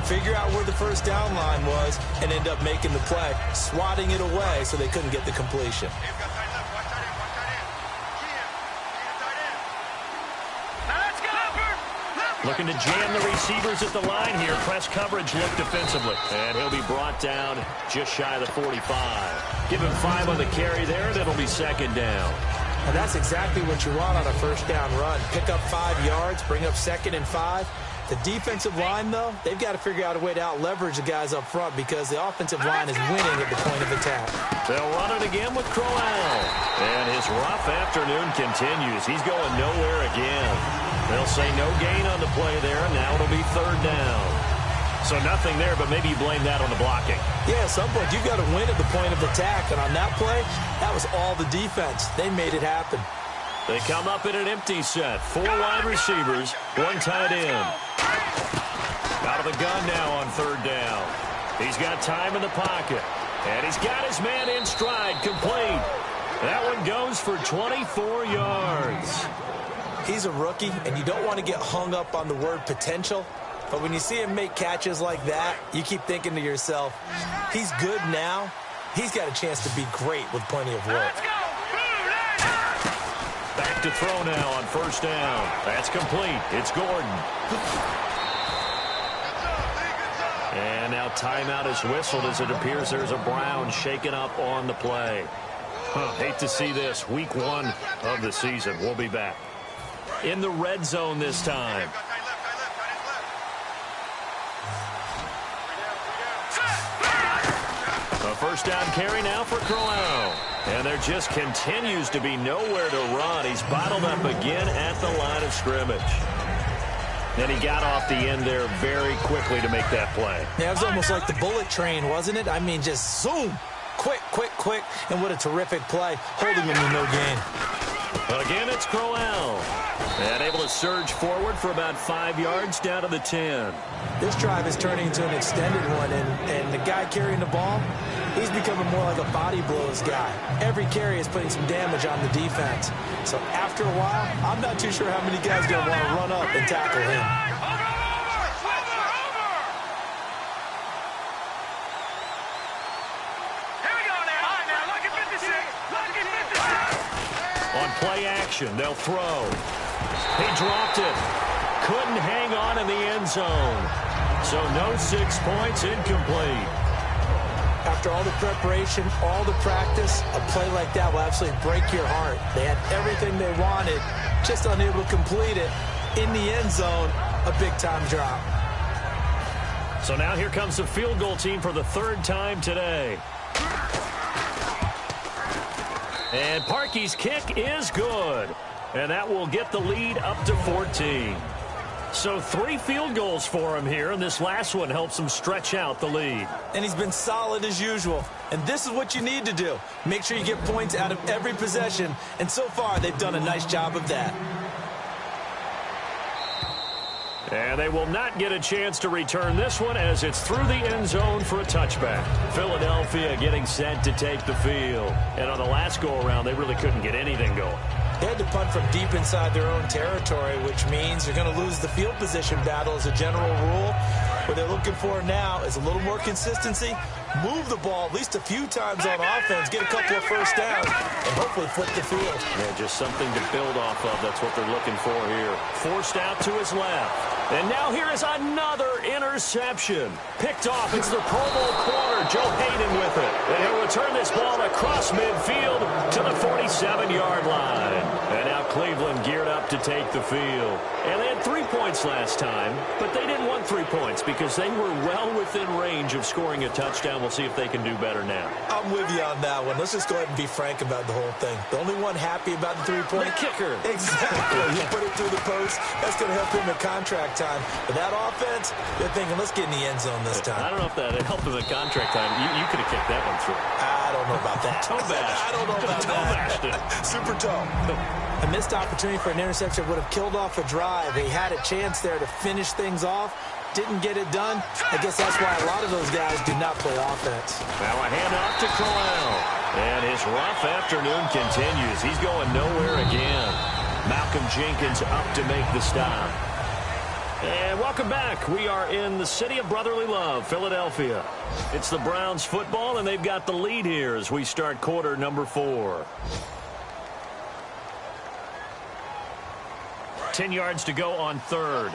figure out where the first down line was, and end up making the play, swatting it away so they couldn't get the completion. Looking to jam the receivers at the line here. Press coverage look defensively. And he'll be brought down just shy of the 45. Give him 5 on the carry there, and it'll be second down. And that's exactly what you want on a first down run. Pick up 5 yards, bring up 2nd and 5. The defensive line, though, they've got to figure out a way to out-leverage the guys up front because the offensive line is winning at the point of attack. They'll run it again with Crowell. And his rough afternoon continues. He's going nowhere again. They'll say no gain on the play there, and now it'll be 3rd down. So nothing there, but maybe you blame that on the blocking. Yeah, at some point, you've got to win at the point of attack. And on that play, that was all the defense. They made it happen. They come up in an empty set. 4 wide receivers, 1 tight end. Out of the gun now on 3rd down. He's got time in the pocket. And he's got his man in stride, complete. That one goes for 24 yards. He's a rookie, and you don't want to get hung up on the word potential. But when you see him make catches like that, you keep thinking to yourself, he's good now. He's got a chance to be great with plenty of work. Back to throw now on 1st down. That's complete. It's Gordon. And now timeout is whistled as it appears there's a Brown shaken up on the play. Hate to see this. Week 1 of the season. We'll be back. In the red zone this time. A 1st down carry now for Crowell. And there just continues to be nowhere to run. He's bottled up again at the line of scrimmage. And he got off the end there very quickly to make that play. Yeah, it was almost like the bullet train, wasn't it? I mean, just zoom. Quick, quick, quick. And what a terrific play, holding him with no gain. Again, it's Crowell. And able to surge forward for about 5 yards down to the 10. This drive is turning into an extended one, and the guy carrying the ball, he's becoming more like a body blows guy. Every carry is putting some damage on the defense. So after a while, I'm not too sure how many guys are going to want to run up and tackle him. On play action, they'll throw. He dropped it. Couldn't hang on in the end zone. So no 6 points, incomplete. After all the preparation, all the practice, a play like that will absolutely break your heart. They had everything they wanted, just unable to complete it. In the end zone, a big-time drop. So now here comes the field goal team for the 3rd time today. And Parkey's kick is good. And that will get the lead up to 14. So 3 field goals for him here, and this last one helps him stretch out the lead. And he's been solid as usual. And this is what you need to do. Make sure you get points out of every possession. And so far, they've done a nice job of that. And they will not get a chance to return this one as it's through the end zone for a touchback. Philadelphia getting set to take the field. And on the last go-around, they really couldn't get anything going. They had to punt from deep inside their own territory, which means they're going to lose the field position battle as a general rule. What they're looking for now is a little more consistency, move the ball at least a few times on offense, get a couple of first downs, and hopefully flip the field. Yeah, just something to build off of. That's what they're looking for here. Forced out to his left. And now here is another interception. Picked off. It's the Pro Bowl corner, Joe Hayden with it. And he'll return this ball across midfield to the 47-yard line. And now Cleveland geared up to take the field. And they had 3 points last time, but they didn't want 3 points because they were well within range of scoring a touchdown. We'll see if they can do better now. I'm with you on that one. Let's just go ahead and be frank about the whole thing. The only one happy about the 3-point. The kicker. Exactly. You put it through the post. That's going to help him at contract time. But that offense, they're thinking, let's get in the end zone this time. I don't know if that helped him at contract time. You could have kicked that one through. I don't know about that. Toe bash. I don't know about that. Super toe. A missed opportunity for an interception would have killed off a drive. He had a chance there to finish things off. Didn't get it done. I guess that's why a lot of those guys do not play offense. Now a handoff to Crowell. And his rough afternoon continues. He's going nowhere again. Malcolm Jenkins up to make the stop. And welcome back. We are in the city of brotherly love, Philadelphia. It's the Browns football, and they've got the lead here as we start quarter number 4. 10 yards to go on third.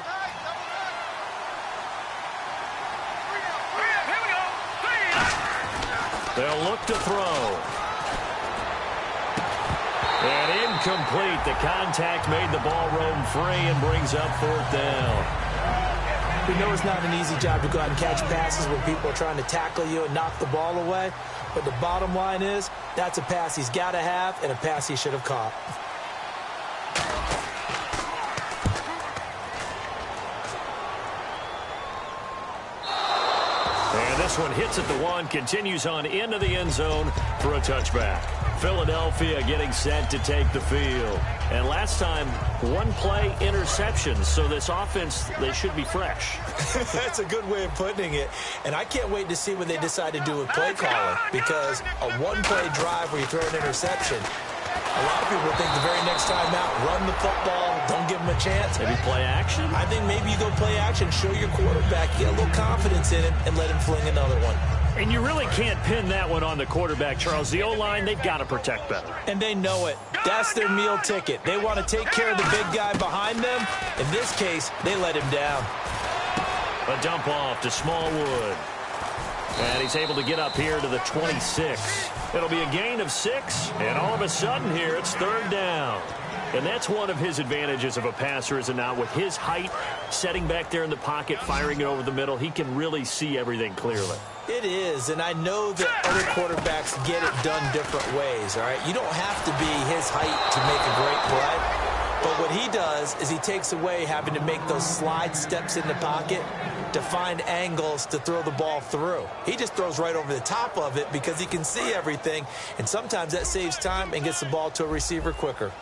They'll look to throw. And incomplete. The contact made the ball roam free and brings up 4th down. We know it's not an easy job to go out and catch passes when people are trying to tackle you and knock the ball away. But the bottom line is, that's a pass he's got to have and a pass he should have caught. And this one hits at the 1, continues on into the end zone for a touchback. Philadelphia getting set to take the field. And last time, 1-play interceptions. So this offense, they should be fresh. That's a good way of putting it. And I can't wait to see what they decide to do with play calling. Because a 1-play drive where you throw an interception, a lot of people think the very next time out, run the football, don't give him a chance. Maybe play action? I think maybe you go play action, show your quarterback, get a little confidence in him, and let him fling another one. And you really can't pin that one on the quarterback, Charles. The O-line, they've got to protect better. And they know it. That's their meal ticket. They want to take care of the big guy behind them. In this case, they let him down. A dump off to Smallwood. And he's able to get up here to the 26. It'll be a gain of 6, and all of a sudden here, it's 3rd down. And that's one of his advantages of a passer, is it not? With his height, setting back there in the pocket, firing it over the middle, he can really see everything clearly. It is, and I know that other quarterbacks get it done different ways, all right? You don't have to be his height to make a great play. But what he does is he takes away having to make those slide steps in the pocket to find angles to throw the ball through. He just throws right over the top of it because he can see everything, and sometimes that saves time and gets the ball to a receiver quicker.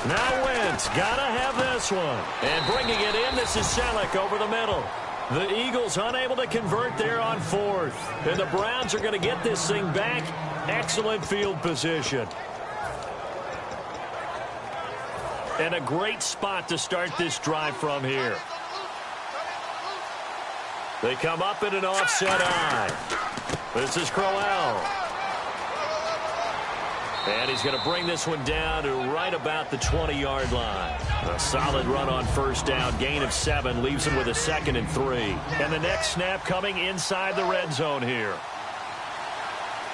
Now Wentz, gotta have this one. And bringing it in, this is Selleck over the middle. The Eagles unable to convert there on 4th. And the Browns are going to get this thing back. Excellent field position. And a great spot to start this drive from here. They come up in an offset eye. This is Crowell. And he's going to bring this one down to right about the 20-yard line. A solid run on 1st down. Gain of 7 leaves him with a 2nd and 3. And the next snap coming inside the red zone here.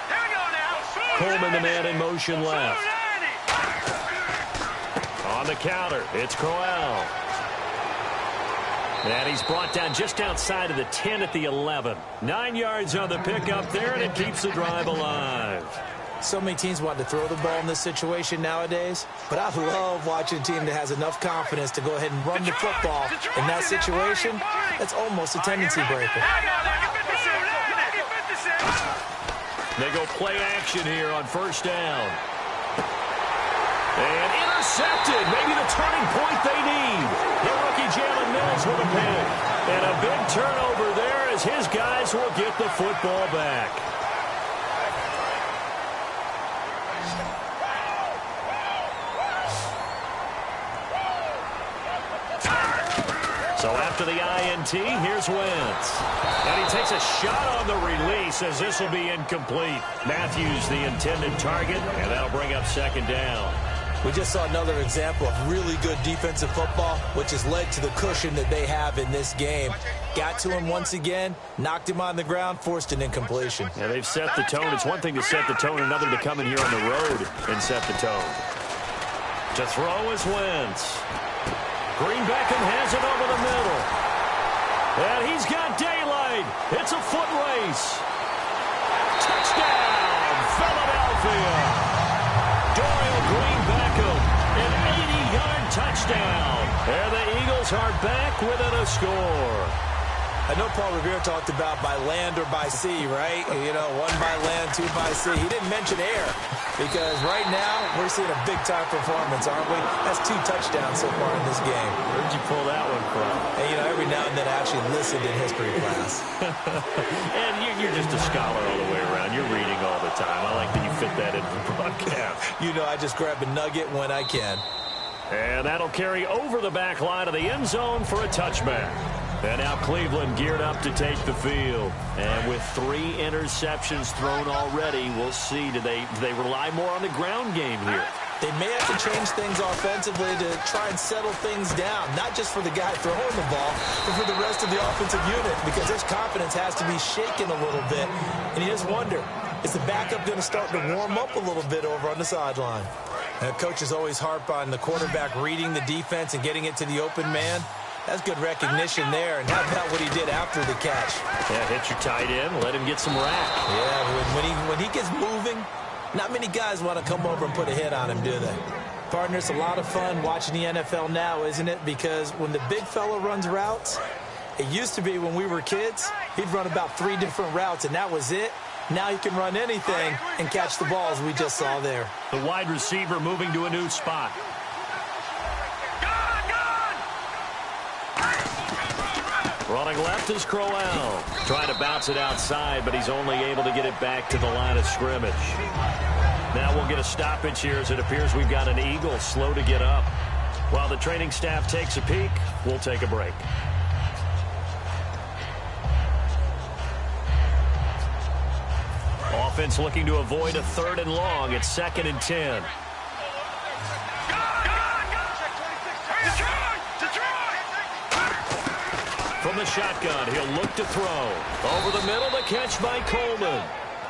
Here we go now. Coleman, the man in motion left. On the counter, it's Crowell. And he's brought down just outside of the 10 at the 11. 9 yards on the pickup there, and it keeps the drive alive. So many teams want to throw the ball in this situation nowadays, but I love watching a team that has enough confidence to go ahead and run the football. In that situation, that's almost a tendency breaker. They go play action here on 1st down. And intercepted, maybe the turning point they need. The rookie Jalen Mills with a pick. And a big turnover there as his guys will get the football back. So after the INT, here's Wentz. And he takes a shot on the release as this will be incomplete. Matthews, the intended target, and that'll bring up 2nd down. We just saw another example of really good defensive football, which has led to the cushion that they have in this game. Got to him once again, knocked him on the ground, forced an incompletion. Yeah, they've set the tone. It's one thing to set the tone, another to come in here on the road and set the tone. To throw is Wentz. Green Beckham has it over the middle. And he's got daylight. It's a foot race. Touchdown, Philadelphia. Dorial Green Beckham, an 80-yard touchdown. And the Eagles are back within a score. I know Paul Revere talked about by land or by sea, right? You know, one by land, two by sea. He didn't mention air because right now we're seeing a big-time performance, aren't we? That's 2 touchdowns so far in this game. Where'd you pull that one from? And, you know, every now and then I actually listened in history class. And you're just a scholar all the way around. You're reading all the time. I like that you fit that into the broadcast. You know, I just grab a nugget when I can. And that'll carry over the back line of the end zone for a touchback. And now Cleveland geared up to take the field. And with 3 interceptions thrown already, we'll see. Do they rely more on the ground game here? They may have to change things offensively to try and settle things down, not just for the guy throwing the ball, but for the rest of the offensive unit, because his confidence has to be shaken a little bit. And you just wonder, is the backup going to start to warm up a little bit over on the sideline? And coaches always harp on the quarterback reading the defense and getting it to the open man. That's good recognition there. And how about what he did after the catch? Yeah, hit your tight end, let him get some rack. Yeah, when he gets moving, not many guys want to come over and put a hit on him, do they? Partner, it's a lot of fun watching the NFL now, isn't it? Because when the big fella runs routes, it used to be when we were kids, he'd run about 3 different routes, and that was it. Now he can run anything and catch the balls we just saw there. The wide receiver moving to a new spot. Running left is Crowell. Trying to bounce it outside, but he's only able to get it back to the line of scrimmage. Now we'll get a stoppage here as it appears we've got an Eagle slow to get up. While the training staff takes a peek, we'll take a break. Offense looking to avoid a 3rd and long. It's 2nd and 10. From the shotgun, he'll look to throw. Over the middle, the catch by Coleman.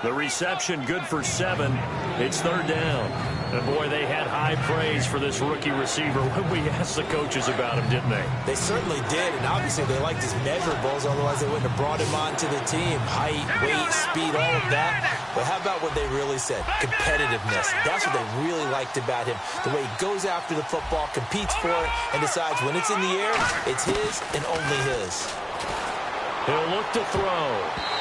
The reception good for 7. It's 3rd down. And boy, they had high praise for this rookie receiver when we asked the coaches about him, didn't they? They certainly did, and obviously they liked his measurables, otherwise they wouldn't have brought him onto the team. Height, weight, speed, all of that. But how about what they really said? Competitiveness. That's what they really liked about him. The way he goes after the football, competes for it, and decides when it's in the air, it's his and only his. He'll look to throw.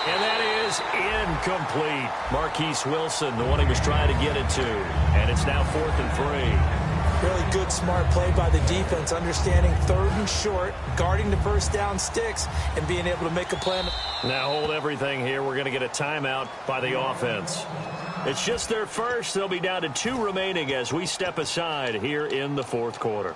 And that is incomplete. Marquise Wilson, the one he was trying to get it to. And it's now 4th and 3. Really good, smart play by the defense, understanding 3rd and short, guarding the first down sticks, and being able to make a play. Now hold everything here. We're going to get a timeout by the offense. It's just their first. They'll be down to 2 remaining as we step aside here in the 4th quarter.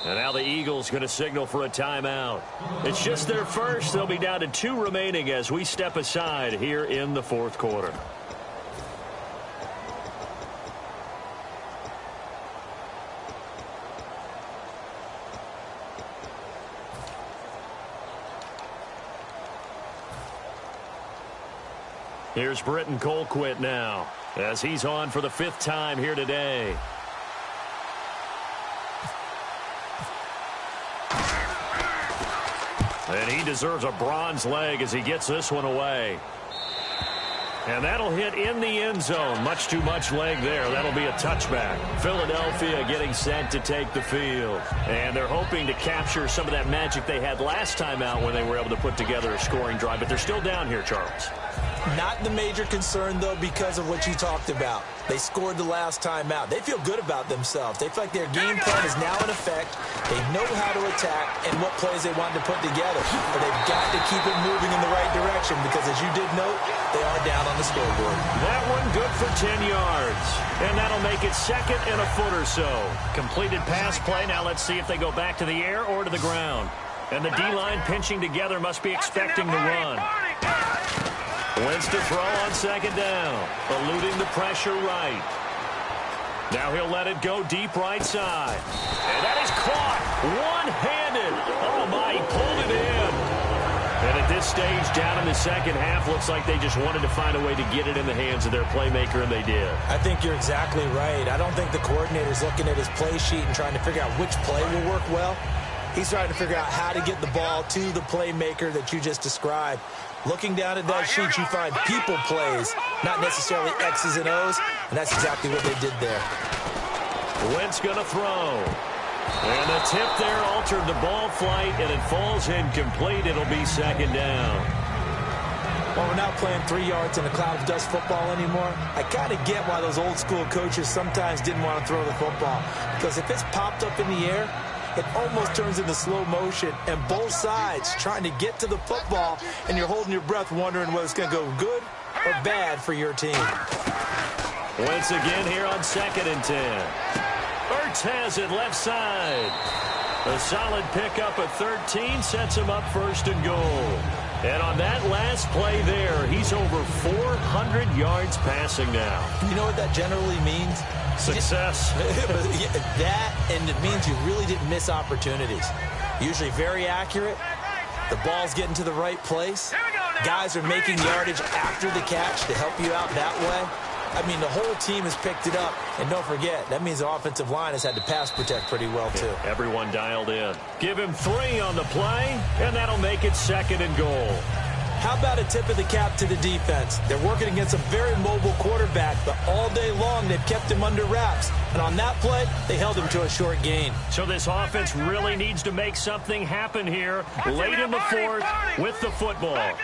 And now the Eagles going to signal for a timeout. It's just their first. They'll be down to 2 remaining as we step aside here in the 4th quarter. Here's Britton Colquitt now as he's on for the 5th time here today. And he deserves a bronze leg as he gets this one away. And that'll hit in the end zone. Much too much leg there. That'll be a touchback. Philadelphia getting set to take the field. And they're hoping to capture some of that magic they had last time out when they were able to put together a scoring drive. But they're still down here, Charles. Not the major concern, though, because of what you talked about. They scored the last time out. They feel good about themselves. They feel like their game plan is now in effect. They know how to attack and what plays they want to put together. But they've got to keep it moving in the right direction because, as you did note, they are down on the scoreboard. That one good for 10 yards. And that'll make it second and a foot or so. Completed pass play. Now let's see if they go back to the air or to the ground. And the D-line pinching together must be expecting the run. Wentz to throw on second down, eluding the pressure right. Now he'll let it go deep right side. And that is caught one-handed. Oh, my, he pulled it in. And at this stage, down in the second half, looks like they just wanted to find a way to get it in the hands of their playmaker, and they did. I think you're exactly right. I don't think the coordinator's looking at his play sheet and trying to figure out which play will work well. He's trying to figure out how to get the ball to the playmaker that you just described. Looking down at that sheet, you find people plays, not necessarily X's and O's, and that's exactly what they did there. Wentz going to throw. And the tip there altered the ball flight, and it falls incomplete. It'll be second down. Well, we're not playing 3 yards in a cloud of dust football anymore. I kind of get why those old school coaches sometimes didn't want to throw the football, because if it's popped up in the air, it almost turns into slow motion, and both sides trying to get to the football, and you're holding your breath wondering whether it's going to go good or bad for your team. Once again here on 2nd and 10. Ertz has it left side. A solid pickup at 13 sets him up first and goal. And on that last play there, he's over 400 yards passing now. You know what that generally means? Success. That, and it means you really didn't miss opportunities. Usually very accurate. The ball's getting to the right place. Guys are making yardage after the catch to help you out that way. I mean, the whole team has picked it up. And don't forget, that means the offensive line has had to pass protect pretty well, too. Everyone dialed in. Give him 3 on the play, and that'll make it 2nd and goal. How about a tip of the cap to the defense? They're working against a very mobile quarterback, but all day long they've kept him under wraps. And on that play, they held him to a short gain. So this offense really needs to make something happen here late in the fourth with the football.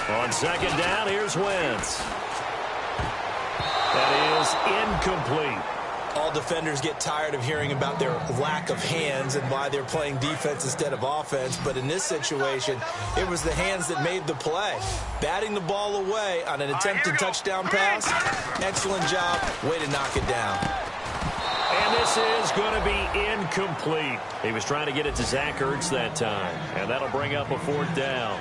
On second down, here's Wentz. That is incomplete. All defenders get tired of hearing about their lack of hands and why they're playing defense instead of offense. But in this situation, it was the hands that made the play. Batting the ball away on an attempted touchdown pass. Excellent job. Way to knock it down. And this is going to be incomplete. He was trying to get it to Zach Ertz that time. And that'll bring up a 4th down.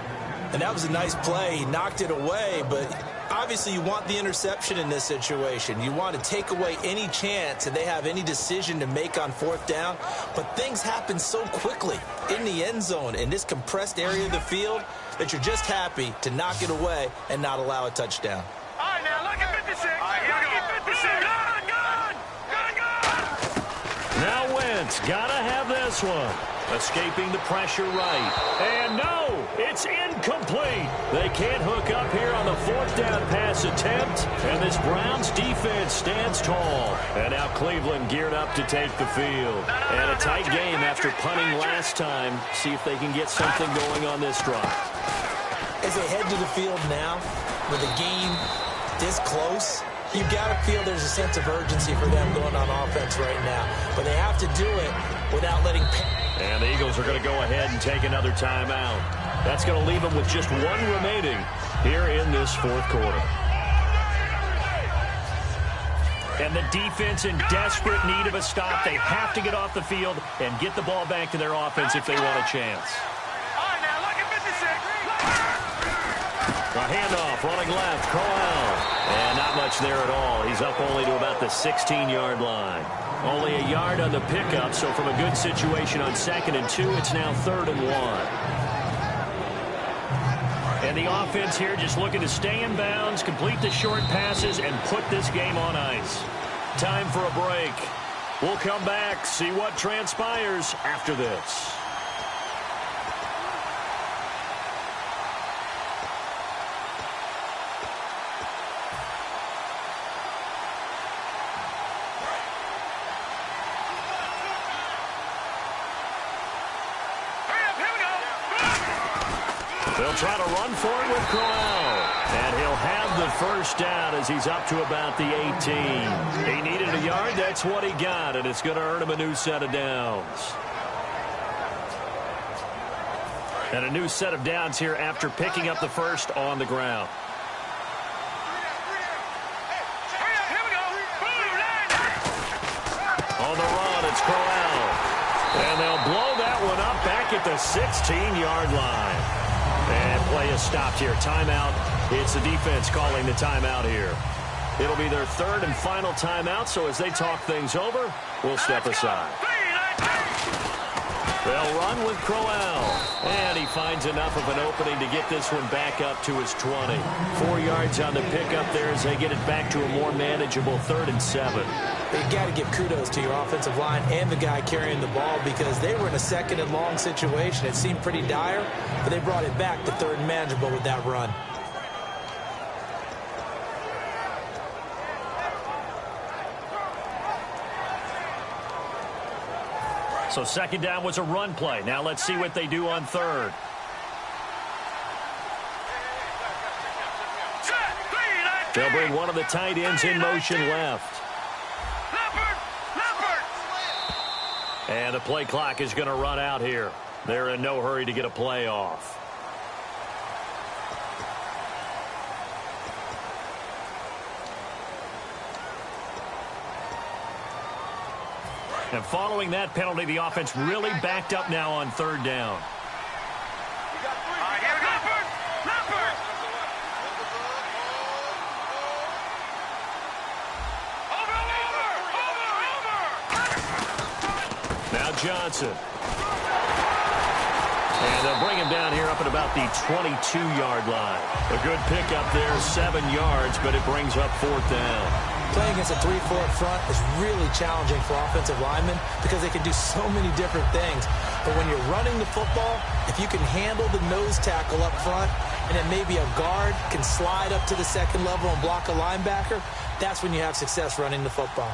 And that was a nice play. He knocked it away, but obviously you want the interception in this situation. You want to take away any chance that they have any decision to make on 4th down. But things happen so quickly in the end zone in this compressed area of the field that you're just happy to knock it away and not allow a touchdown. All right, now look at 56. Now Wentz gotta have this one. Escaping the pressure right. And no, it's incomplete. They can't hook up here on the 4th down pass attempt. And this Browns defense stands tall. And now Cleveland geared up to take the field. And a tight game after punting last time. See if they can get something going on this drive. As they head to the field now, with the game this close, you've got to feel there's a sense of urgency for them going on offense right now. But they have to do it without letting... And the Eagles are going to go ahead and take another timeout. That's going to leave them with just 1 remaining here in this 4th quarter. And the defense in desperate need of a stop. They have to get off the field and get the ball back to their offense if they want a chance. All right, now look at 56. A handoff, running left, Crowell. And not much there at all. He's up only to about the 16-yard line. Only a yard on the pickup, so from a good situation on 2nd and 2, it's now 3rd and 1. And the offense here just looking to stay in bounds, complete the short passes, and put this game on ice. Time for a break. We'll come back, see what transpires after this. They'll try to run for it with Crowell. And he'll have the first down as he's up to about the 18. He needed a yard. That's what he got, and it's going to earn him a new set of downs. And a new set of downs here after picking up the first on the ground. On the run, it's Crowell. And they'll blow that one up back at the 16-yard line. And play is stopped here. Timeout. It's the defense calling the timeout here. It'll be their third and final timeout, so as they talk things over, we'll step aside. They'll run with Crowell. And he finds enough of an opening to get this one back up to his 20. 4 yards on the pickup there as they get it back to a more manageable 3rd and 7. You've got to give kudos to your offensive line and the guy carrying the ball because they were in a 2nd and long situation. It seemed pretty dire, but they brought it back to 3rd and manageable with that run. So 2nd down was a run play. Now let's see what they do on 3rd. They'll bring one of the tight ends in motion left. And the play clock is going to run out here. They're in no hurry to get a play off. And following that penalty, the offense really backed up now on 3rd down. Now Johnson. And they'll bring him down here up at about the 22-yard line. A good pickup there, 7 yards, but it brings up 4th down. Playing against a 3-4 front is really challenging for offensive linemen because they can do so many different things. But when you're running the football, if you can handle the nose tackle up front and then maybe a guard can slide up to the 2nd level and block a linebacker, that's when you have success running the football.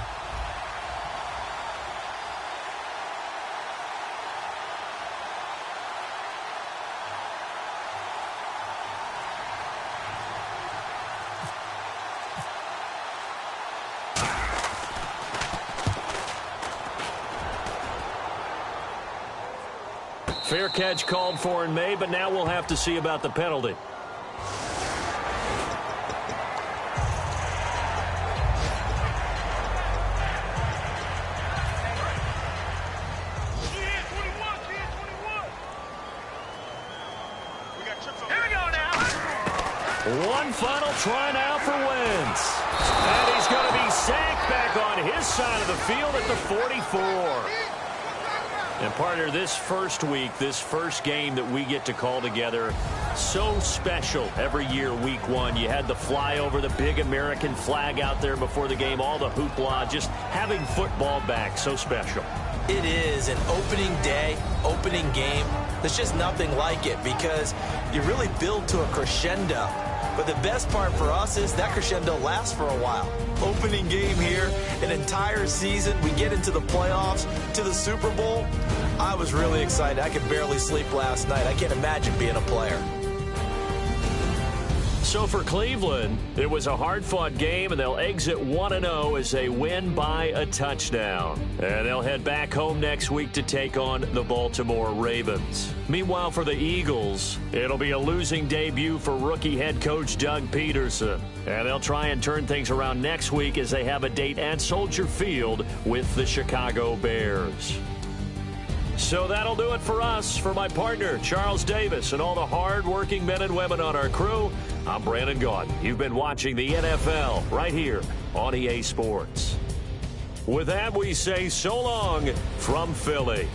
Fair catch called for and made, but now we'll have to see about the penalty. One final try now for Wentz. And he's going to be sacked back on his side of the field at the 44. And partner, this first week, this first game that we get to call together, so special every year, week 1. You had the flyover, the big American flag out there before the game, all the hoopla, just having football back, so special. It is an opening day, opening game. There's just nothing like it because you really build to a crescendo. But the best part for us is that crescendo lasts for a while. Opening game here, an entire season. We get into the playoffs, to the Super Bowl. I was really excited. I could barely sleep last night. I can't imagine being a player. So for Cleveland, it was a hard-fought game, and they'll exit 1-0 as they win by a touchdown. And they'll head back home next week to take on the Baltimore Ravens. Meanwhile, for the Eagles, it'll be a losing debut for rookie head coach Doug Peterson. And they'll try and turn things around next week as they have a date at Soldier Field with the Chicago Bears. So that'll do it for us. For my partner, Charles Davis, and all the hard-working men and women on our crew, I'm Brandon Gaudin. You've been watching the NFL right here on EA Sports. With that, we say so long from Philly.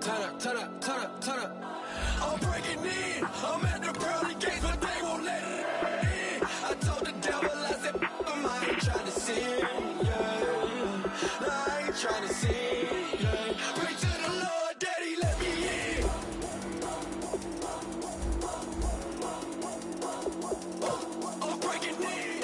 turn up, turn up, turn up. I'm breaking in. I'm at the pearly gates, but they won't let me in. I told the devil, I said, I ain't trying to sin, yeah. No, I ain't trying to sin, yeah. Pray to the Lord, Daddy, let me in. I'm breaking in.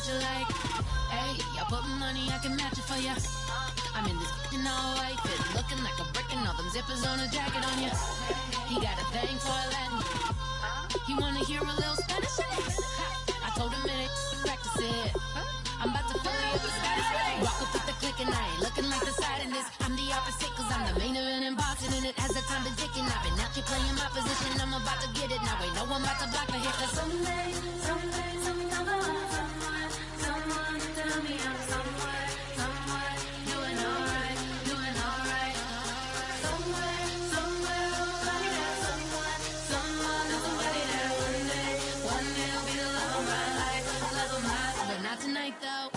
you like. Hey, I put money, I can match it for ya. I'm in this in all white fit, looking like a brick and all them zippers on a jacket on ya. He got a thing for Latin. He wanna hear a little Spanish. I told him it ain't practice it. I'm about to fully up the status. Rock up with the click and I ain't looking like the side in this. I'm the opposite cause I'm the main event in boxing and it has the time been ticking. I've been out here playing my position, I'm about to get it. Now ain't no one about to block the hit cause someday, someone tell me I'm somewhere, doing alright. Somewhere, somebody that one day will be the love of my life, but not tonight though.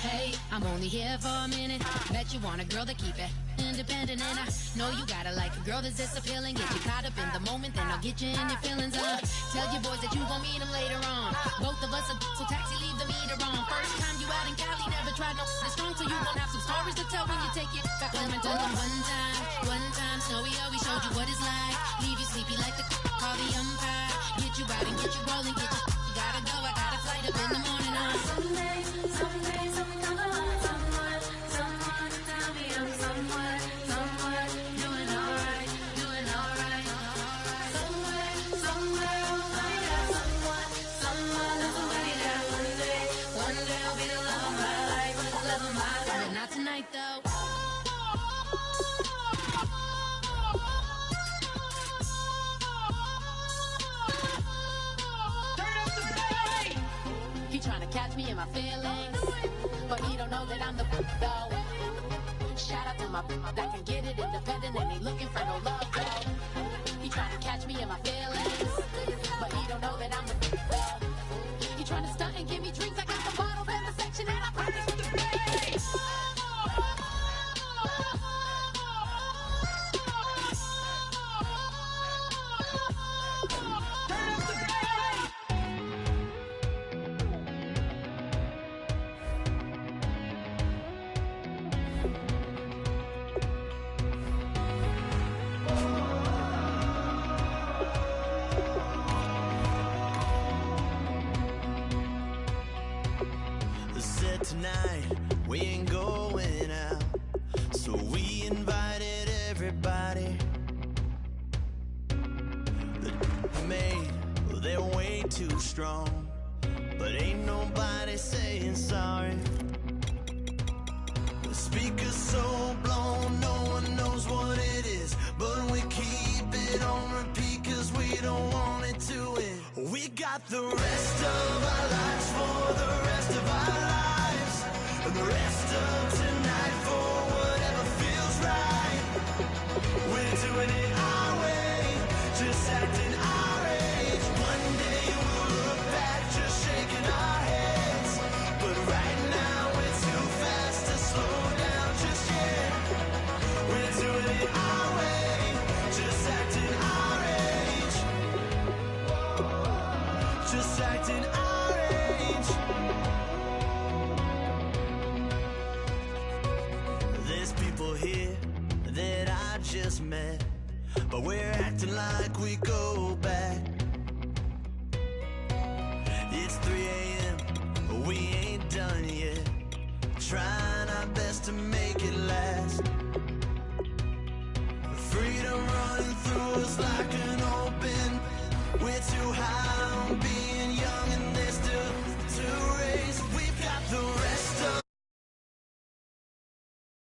Hey, I'm only here for a minute. Bet you want a girl to keep it independent, and I know you gotta like a girl that's this appealing. Get you caught up in the moment, then I'll get you in your feelings. Tell your boys that you gon' meet them later on. Both of us are so taxi, leave the meter on. First time you out in Cali, never tried no this strong, so you gon' have some stories to tell when you take it back home and tell them one time, Snowy always showed you what it's like. Leave you sleepy like the call the umpire. Get you out and get you rolling, get you gotta go. I got a flight up in the morning on someday, someone tell me I'm somewhere, doing alright. Somewhere, somebody that one day will be the love of my life, but not tonight though. He tryna catch me in my feelings, but he don't know that I'm the though. Shout out to my that can get it independent and ain't looking for no love though. He tryna catch me in my feelings, but he don't know that I'm the though. He tryna stunt and give me drinks. I got the bottles in the section and I promise to pay. Tonight we ain't going out, so we invited everybody. The made, well, they're way too strong, but ain't nobody saying sorry. The speaker's so blown, no one knows what it is, but we keep it on repeat cause we don't want it to end. We got the rest of our lives for the rest of our lives. And the rest of tonight for whatever feels right. We're doing it our way, just acting our age. One day we'll look back just shaking our heads, but right now we're too fast to slow down just yet. We're doing it our way, just acting our age. Just acting our age. People here that I just met, but we're acting like we go back. It's 3 a.m., but we ain't done yet, trying our best to make it last. Freedom running through us like an open, we're too high on being